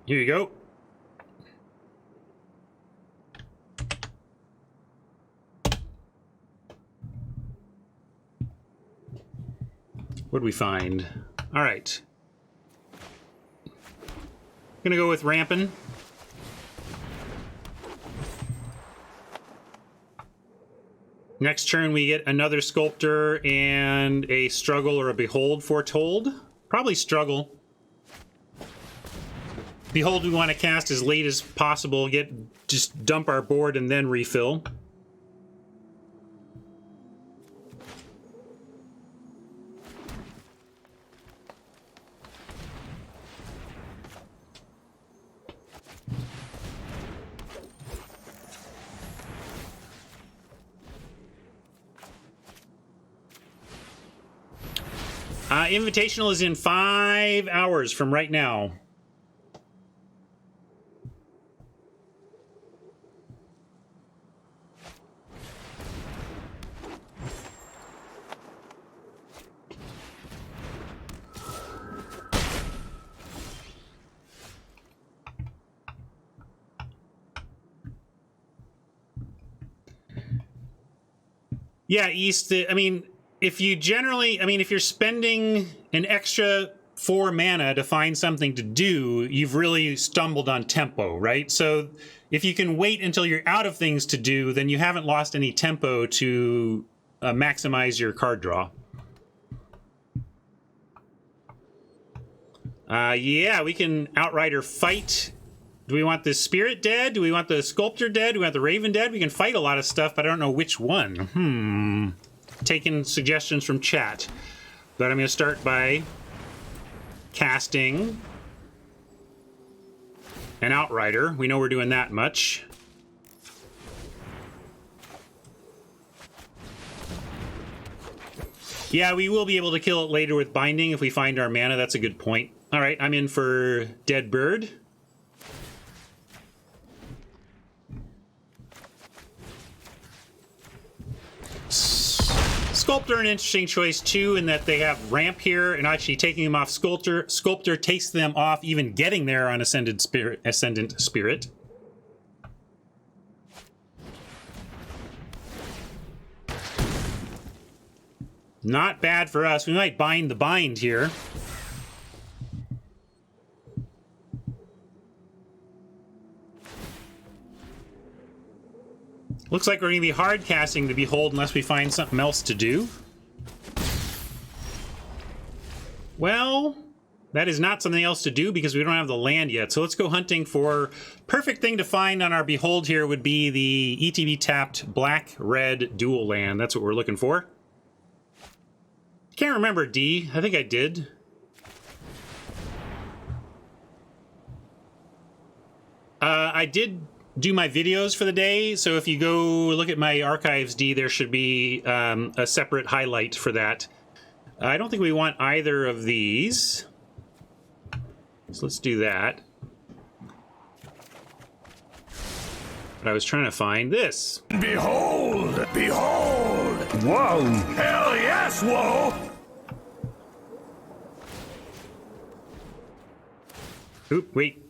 Here you go. What did we find? All right. Gonna go with ramping. Next turn we get another sculptor and a struggle or a behold foretold. Probably struggle. Behold we want to cast as late as possible, just dump our board and then refill. Invitational is in 5 hours from right now. Yeah, East, I mean, if you're spending an extra 4 mana to find something to do, you've really stumbled on tempo, right? So if you can wait until you're out of things to do, then you haven't lost any tempo to maximize your card draw. Yeah, we can Outrider fight. Do we want the Spirit dead? Do we want the Sculptor dead? Do we want the Raven dead? We can fight a lot of stuff, but I don't know which one. Taking suggestions from chat. But I'm going to start by casting an Outrider. We know we're doing that much. Yeah, we will be able to kill it later with Binding if we find our mana. That's a good point. All right, I'm in for Dead Bird. Sculptor, an interesting choice too, in that they have ramp here, and actually taking them off Sculptor takes them off even getting there on Ascendant Spirit. Not bad for us. We might bind the bind here. Looks like we're going to be hard casting the Behold unless we find something else to do. Well, that is not something else to do because we don't have the land yet. So let's go hunting for... Perfect thing to find on our Behold here would be the ETB tapped black-red dual land. That's what we're looking for. Can't remember D. I think I did. I did do my videos for the day. So if you go look at my archives, D, there should be a separate highlight for that. I don't think we want either of these. So let's do that. But I was trying to find this. Behold! Behold! Whoa! Hell yes, whoa! Oop, wait.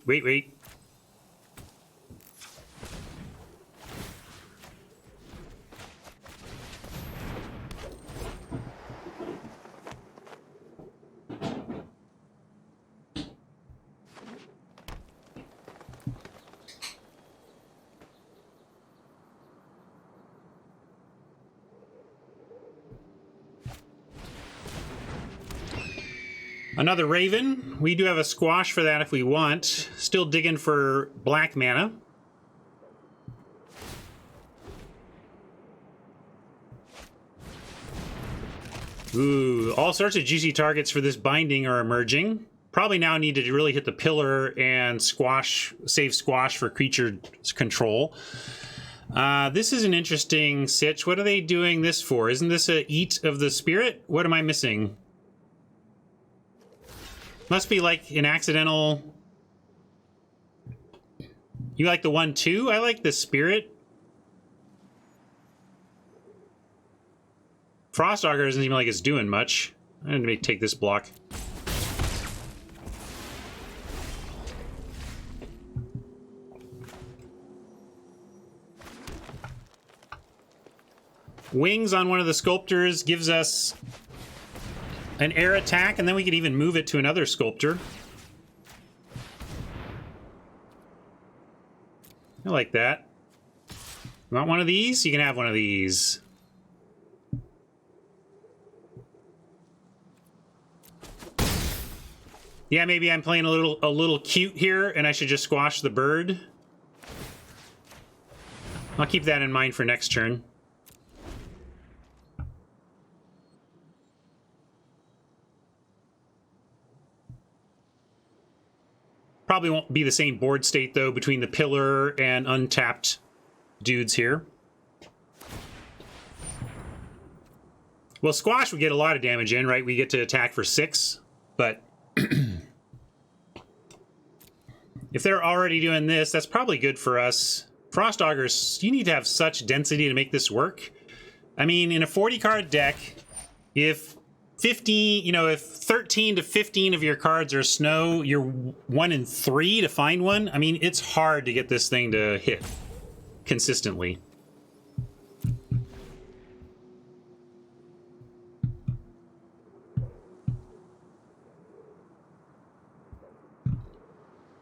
Another Raven. We do have a squash for that if we want. Still digging for black mana. Ooh, all sorts of juicy targets for this binding are emerging. Probably now need to really hit the pillar and squash, save squash for creature control. This is an interesting sitch. What are they doing this for? Isn't this a Eat of the Spirit? What am I missing? Must be like an accidental... You like the 1/2? I like the Spirit. Frostauger doesn't seem like it's doing much. I'm going to take this block. Wings on one of the sculptors gives us an air attack, and then we could even move it to another sculptor. I like that. Want one of these? You can have one of these. Yeah, maybe I'm playing a little cute here, and I should just squash the bird. I'll keep that in mind for next turn. Probably won't be the same board state, though, between the pillar and untapped dudes here. Well, squash would get a lot of damage in, right? We get to attack for 6, but if they're already doing this, that's probably good for us. Frost Augers, you need to have such density to make this work. I mean, in a 40-card deck, if 15, you know, if 13 to 15 of your cards are snow, you're 1 in 3 to find one. I mean, it's hard to get this thing to hit consistently.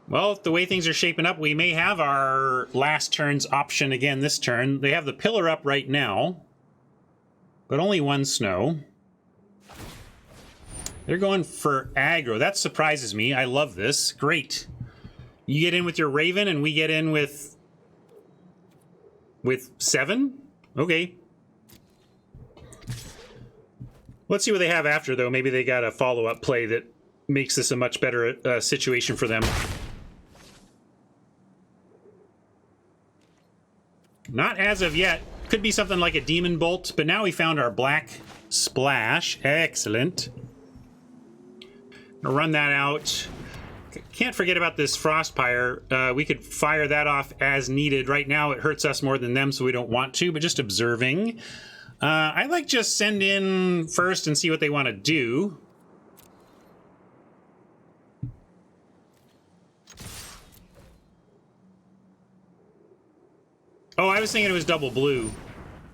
Well, the way things are shaping up, we may have our last turn's option again this turn. They have the pillar up right now, but only 1 snow. They're going for aggro. That surprises me. I love this. Great. You get in with your Raven, and we get in with 7? Okay. Let's see what they have after, though. Maybe they got a follow-up play that makes this a much better situation for them. Not as of yet. Could be something like a Demon Bolt, but now we found our black splash. Excellent. Run that out. Can't forget about this Frostpire. We could fire that off as needed. Right now it hurts us more than them, so we don't want to, but just observing. I like just send in first and see what they want to do. Oh, I was thinking it was double blue.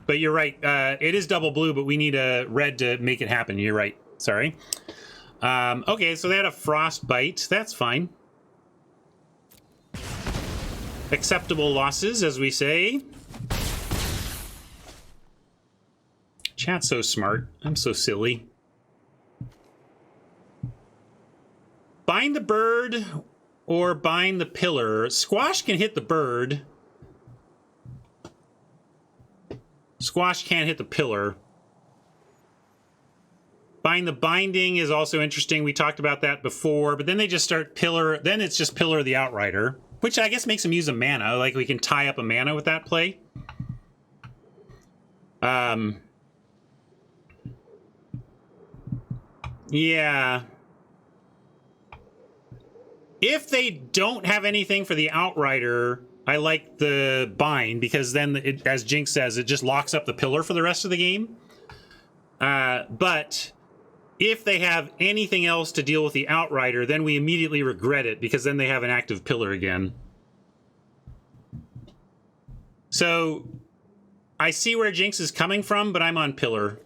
But you're right. It is double blue, but we need a red to make it happen. You're right. Sorry. Okay, so they had a Frostbite. That's fine. Acceptable losses, as we say. Chat's so smart. I'm so silly. Bind the bird or bind the pillar. Squash can hit the bird. Squash can't hit the pillar. Bind the binding is also interesting. We talked about that before, but then they just start pillar. Then it's just pillar the Outrider. Which I guess makes him use a mana. Like, we can tie up a mana with that play. Yeah. If they don't have anything for the Outrider, I like the Bind, because then, it, as Jinx says, it just locks up the pillar for the rest of the game. But if they have anything else to deal with the Outrider, then we immediately regret it, because then they have an active pillar again. So, I see where Jinx is coming from, but I'm on pillar.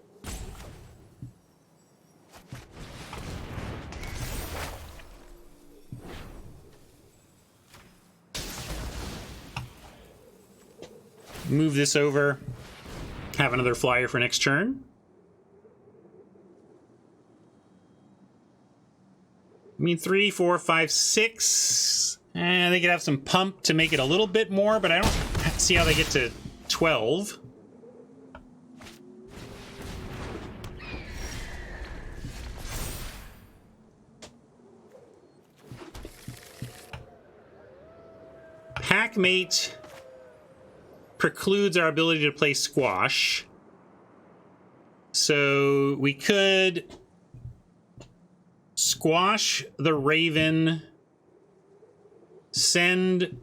Move this over. Have another flyer for next turn. I mean, 3, 4, 5, 6. They could have some pump to make it a little bit more, but I don't see how they get to 12. Packmate precludes our ability to play Squash. So we could Squash the Raven, send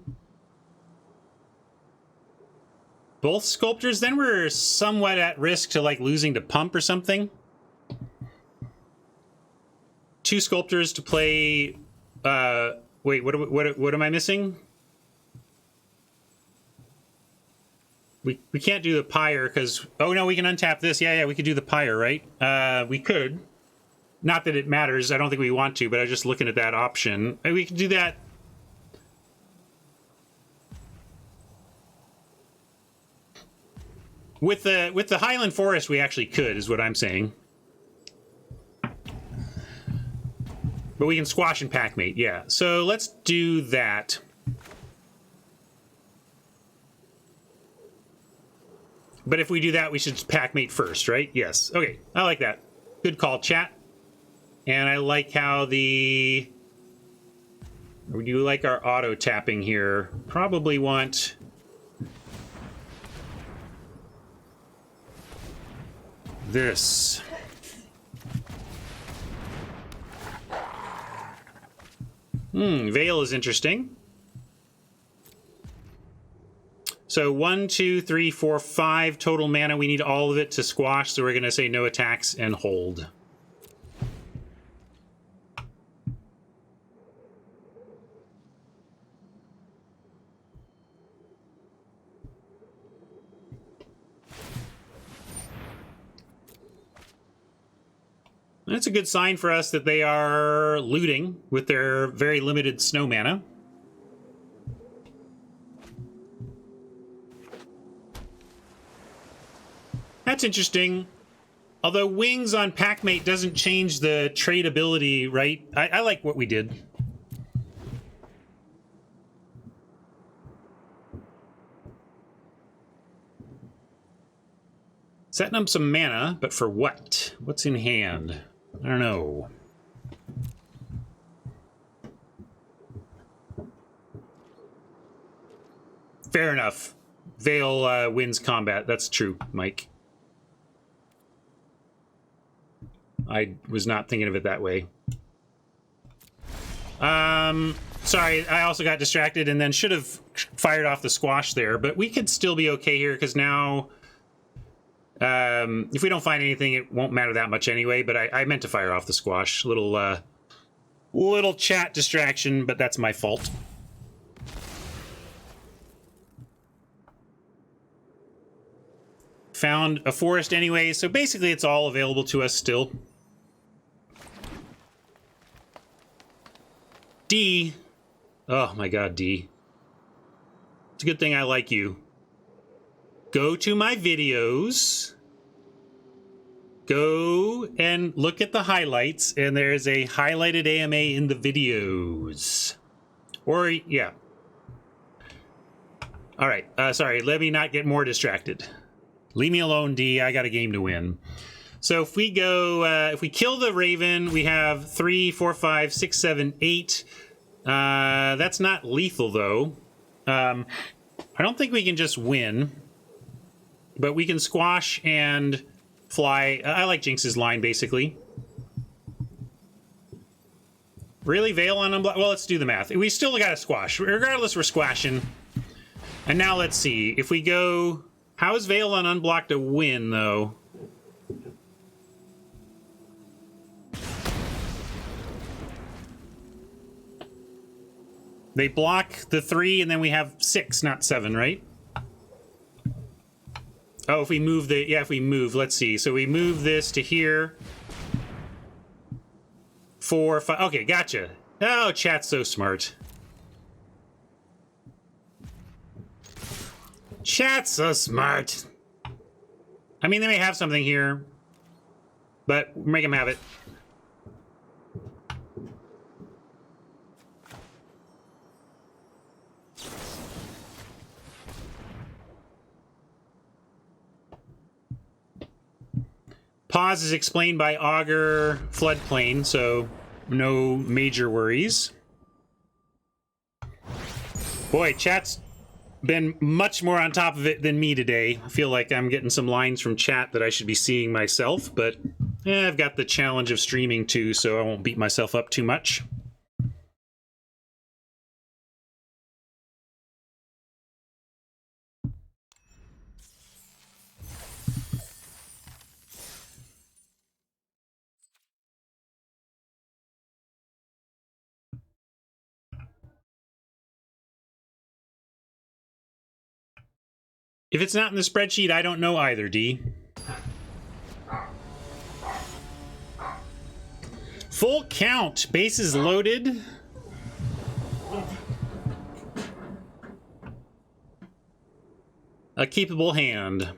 both Sculptors, then we're somewhat at risk to like losing to Pump or something. 2 Sculptors to play, wait, what am I missing? We can't do the Pyre because... Oh, no, we can untap this. Yeah, we could do the Pyre, right? We could. Not that it matters. I don't think we want to, but I was just looking at that option. We could do that. With the Highland Forest, we actually could, is what I'm saying. But we can Squash and Packmate, yeah. So let's do that. But if we do that, we should Packmate first, right? Yes. Okay, I like that. Good call, chat. And I like how we do like our auto tapping here. Probably want this. Veil is interesting. So 1, 2, 3, 4, 5 total mana. We need all of it to Squash, so we're going to say no attacks and hold. That's a good sign for us that they are looting with their very limited snow mana. That's interesting. Although Wings on Packmate doesn't change the tradability, right? I like what we did. Setting up some mana, but for what? What's in hand? I don't know. Fair enough. Veil wins combat. That's true, Mike. I was not thinking of it that way. Sorry, I also got distracted and then should have fired off the Squash there, but we could still be okay here because now... if we don't find anything, it won't matter that much anyway, but I meant to fire off the Squash. Little chat distraction, but that's my fault. Found a forest anyway, so basically it's all available to us still. D. Oh my god, D. It's a good thing I like you. Go to my videos. Go and look at the highlights, and there's a highlighted AMA in the videos. Or, yeah. All right, sorry, let me not get more distracted. Leave me alone, D. I got a game to win. So if we go, if we kill the Raven, we have 3, 4, 5, 6, 7, 8. That's not lethal, though. I don't think we can just win, but we can squash and fly. I like Jinx's line, basically. Really? Veil on unblock? Well, let's do the math. We still got to squash. Regardless, we're squashing. And now let's see. If we go... How is Veil on unblocked a win, though? They block the 3, and then we have 6, not 7, right? Oh, if we move the... Yeah, if we move, let's see. So we move this to here. 4, 5... Okay, gotcha. Oh, chat's so smart. Chat's so smart. I mean, they may have something here, but make them have it. Pause is explained by Augur floodplain, so no major worries. Boy, chat's been much more on top of it than me today. I feel like I'm getting some lines from chat that I should be seeing myself, but I've got the challenge of streaming too, so I won't beat myself up too much. If it's not in the spreadsheet, I don't know either, D. Full count. Bases loaded. A keepable hand.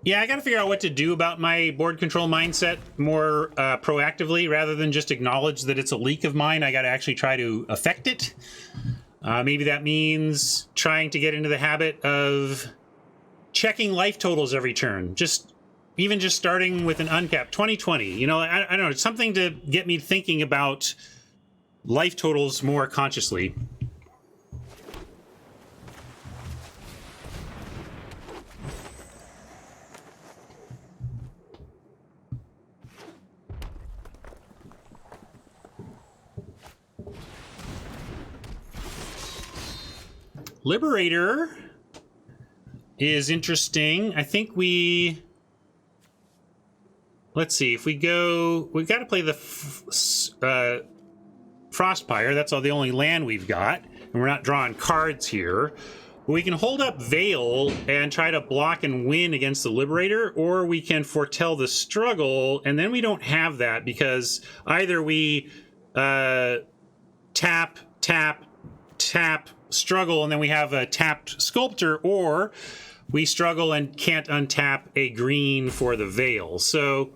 Yeah, I gotta figure out what to do about my board control mindset more proactively, rather than just acknowledge that it's a leak of mine. I gotta actually try to affect it. Maybe that means trying to get into the habit of checking life totals every turn. Even just starting with an uncapped 2020. You know, I don't know, it's something to get me thinking about life totals more consciously. Liberator is interesting. I think let's see, if we go, we've got to play the Frostpire. That's the only land we've got, and we're not drawing cards here. We can hold up Veil and try to block and win against the Liberator, or we can foretell the struggle, and then we don't have that because either we tap, struggle, and then we have a tapped Sculptor, or we struggle and can't untap a green for the Veil. So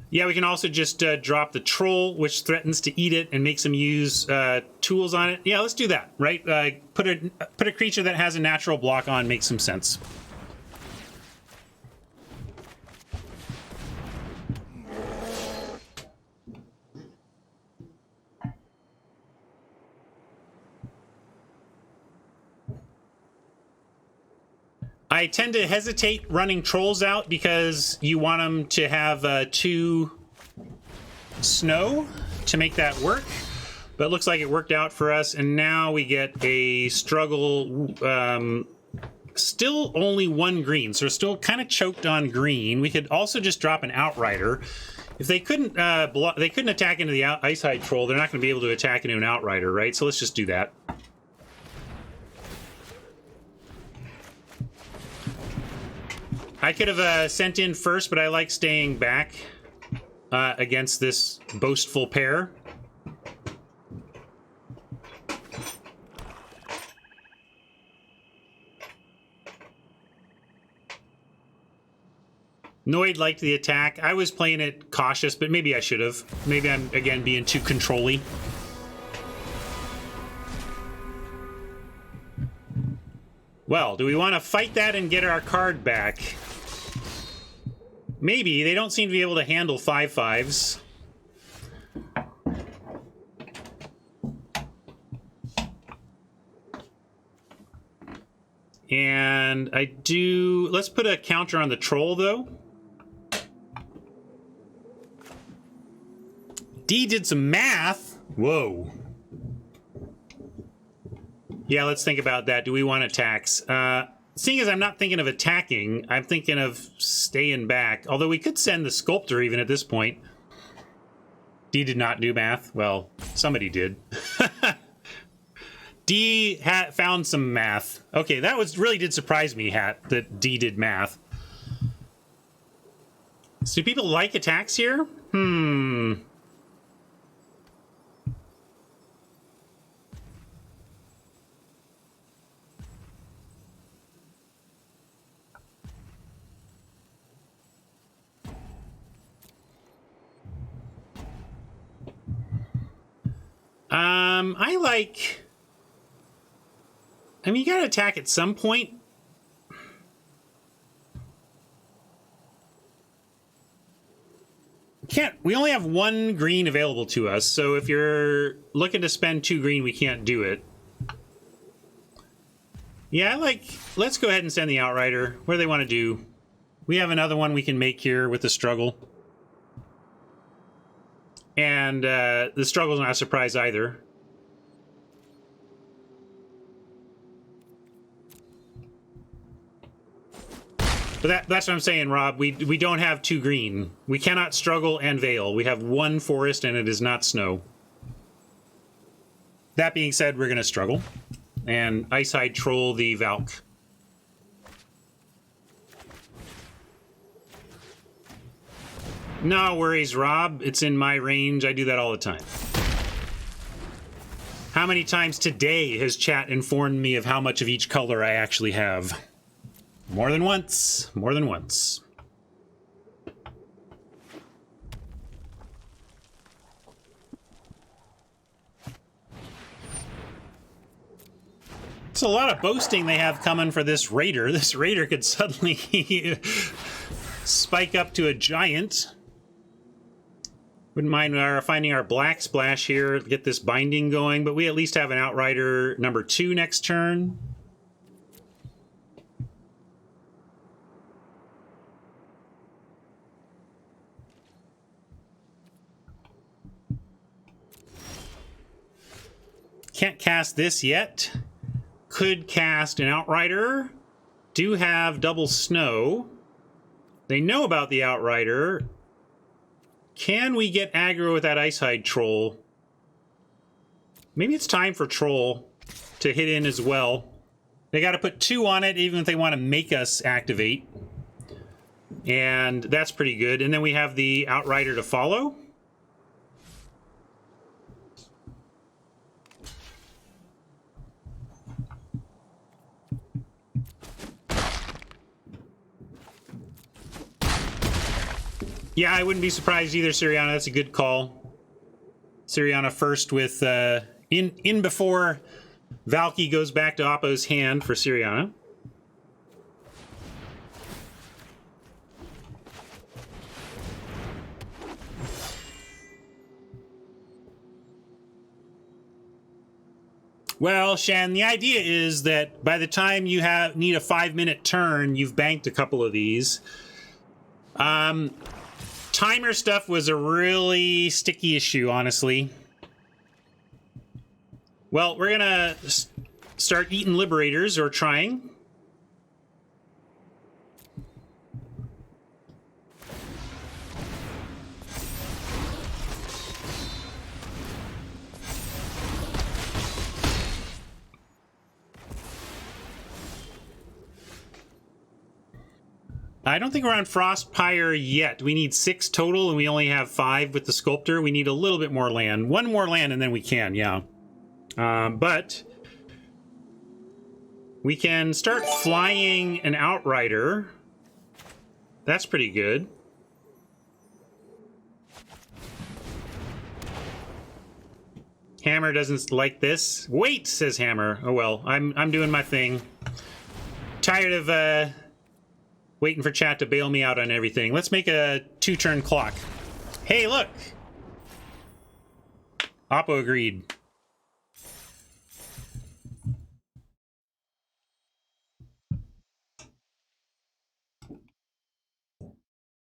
yeah, we can also just drop the Troll, which threatens to eat it and makes them use tools on it. Yeah, let's do that, right? Put a creature that has a natural block on makes some sense. I tend to hesitate running Trolls out because you want them to have 2 snow to make that work. But it looks like it worked out for us, and now we get a struggle. Still only 1 green, so we're still kind of choked on green. We could also just drop an Outrider. If they couldn't they couldn't attack into the Icehide Troll, they're not going to be able to attack into an Outrider, right? So let's just do that. I could have sent in first, but I like staying back against this boastful pair. Noid liked the attack. I was playing it cautious, but maybe I should have. Maybe I'm, again, being too controlly. Well, do we want to fight that and get our card back? Maybe. They don't seem to be able to handle 5/5s. And I do... Let's put a counter on the troll, though. D did some math. Whoa. Yeah, let's think about that. Do we want attacks? Seeing as I'm not thinking of attacking, I'm thinking of staying back. Although we could send the sculptor even at this point. D did not do math. Well, somebody did. D found some math. Okay, that really did surprise me, Hat, that D did math. So do people like attacks here? I mean, you gotta attack at some point. We only have 1 green available to us, so if you're looking to spend 2 green, we can't do it. Yeah, let's go ahead and send the Outrider. What do they want to do? We have another one we can make here with the struggle. And the struggle's not a surprise either. But that's what I'm saying, Rob. We don't have 2 green. We cannot struggle and veil. We have 1 forest, and it is not snow. That being said, we're going to struggle. And Icehide Troll the Valk. No worries, Rob. It's in my range. I do that all the time. How many times today has chat informed me of how much of each color I actually have? More than once. More than once. It's a lot of boasting they have coming for this Raider. This Raider could suddenly spike up to a giant. Wouldn't mind finding our Black Splash here, get this binding going, but we at least have an Outrider number 2 next turn. Can't cast this yet. Could cast an Outrider. Do have double snow. They know about the Outrider. Can we get aggro with that Icehide Troll? Maybe it's time for Troll to hit in as well. They got to put 2 on it, even if they want to make us activate. And that's pretty good. And then we have the Outrider to follow. Yeah, I wouldn't be surprised either, Siriana. That's a good call. Siriana first with in before Valky goes back to Oppo's hand for Siriana. Well, Shan, the idea is that by the time you need a 5-minute turn, you've banked a couple of these. Timer stuff was a really sticky issue, honestly. Well, we're gonna start eating Liberators, or trying. I don't think we're on Frostpire yet. We need 6 total, and we only have 5 with the Sculptor. We need a little bit more land. 1 more land, and then we can, yeah. But we can start flying an Outrider. That's pretty good. Hammer doesn't like this. Wait, says Hammer. Oh well, I'm doing my thing. tired of waiting for chat to bail me out on everything. Let's make a 2-turn clock. Hey, look! Oppo agreed.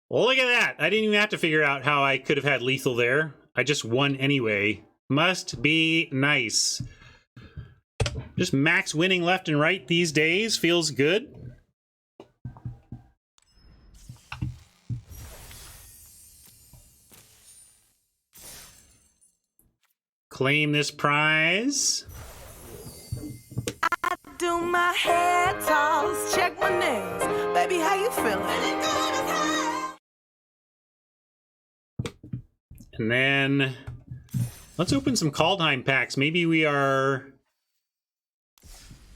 Well, look at that. I didn't even have to figure out how I could have had lethal there. I just won anyway. Must be nice. Just max winning left and right these days. Feels good. Claim this prize. I do my hair toss, check my nails. Baby, how you feeling? And then let's open some Kaldheim packs. Maybe we are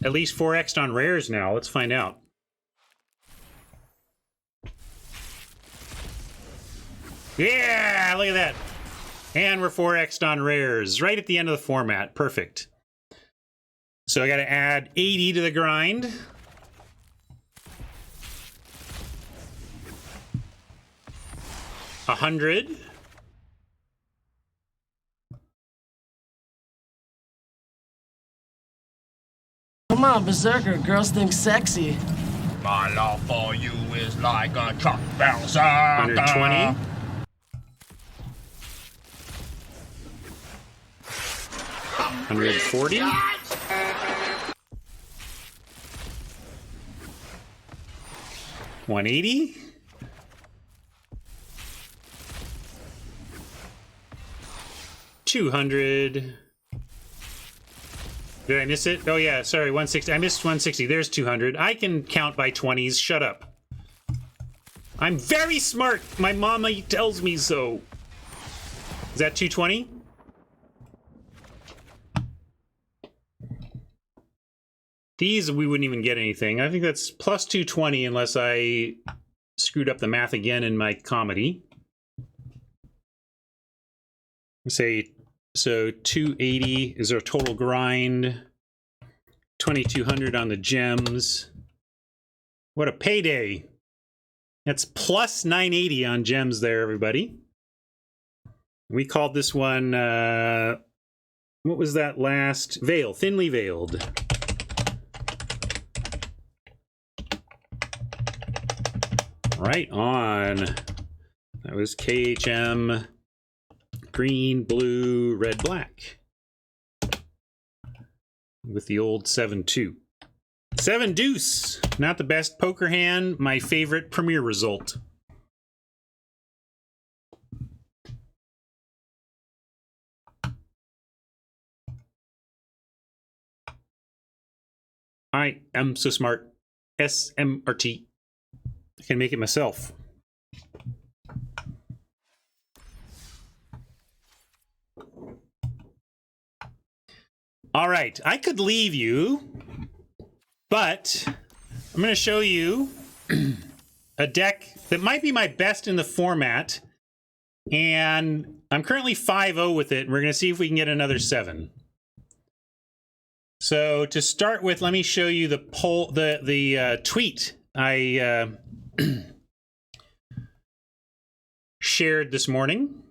at least 4x'd on rares now. Let's find out. Yeah, look at that. And we're 4x'd on rares right at the end of the format. Perfect. So I got to add 80 to the grind. $100. Come on, Berserker. Girls think sexy. My love for you is like a truck bouncer. 120. $140. $180. $200. Did I miss it? Oh yeah, sorry, 160. I missed 160. There's 200. I can count by 20s. Shut up. I'm very smart. My mama tells me so. Is that 220? These, we wouldn't even get anything. I think that's plus 220 unless I screwed up the math again in my comedy. Say, so 280 is our total grind. 2,200 on the gems. What a payday. That's plus 980 on gems there, everybody. We called this one, what was that last? Veil, thinly veiled. Right on. That was KHM, green, blue, red, black. With the old 7-2. 7 deuce. Not the best poker hand. My favorite premier result. I am so smart. SMRT. I can make it myself. All right, I could leave you, but I'm going to show you a deck that might be my best in the format, and I'm currently 5-0 with it, and we're going to see if we can get another 7. So to start with, let me show you the poll, the tweet I shared this morning.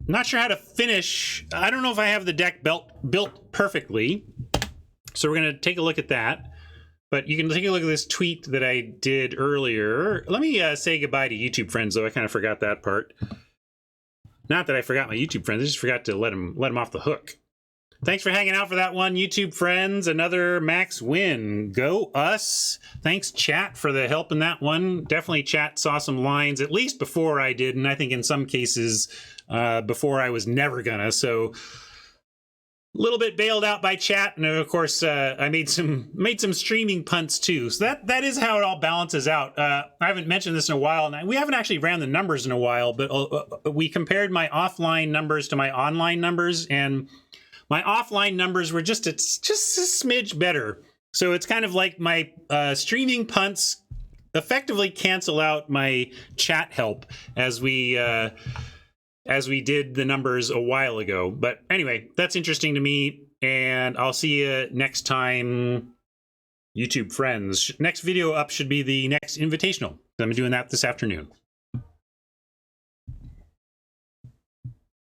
Not sure how to finish. I don't know if I have the deck built perfectly. So we're going to take a look at that. But you can take a look at this tweet that I did earlier. Let me say goodbye to YouTube friends, though. I kind of forgot that part. Not that I forgot my YouTube friends. I just forgot to let them off the hook. Thanks for hanging out for that one, YouTube friends. Another max win. Go us. Thanks, chat, for the help in that one. Definitely chat saw some lines, at least before I did, and I think in some cases before I was never gonna. So a little bit bailed out by chat, and of course I made some streaming punts too. So that is how it all balances out. I haven't mentioned this in a while, and we haven't actually ran the numbers in a while, but we compared my offline numbers to my online numbers, and my offline numbers were just a smidge better. So it's kind of like my streaming punts effectively cancel out my chat help as we as we did the numbers a while ago. But anyway, that's interesting to me, and I'll see you next time, YouTube friends. Next video up should be the next invitational. I'm doing that this afternoon.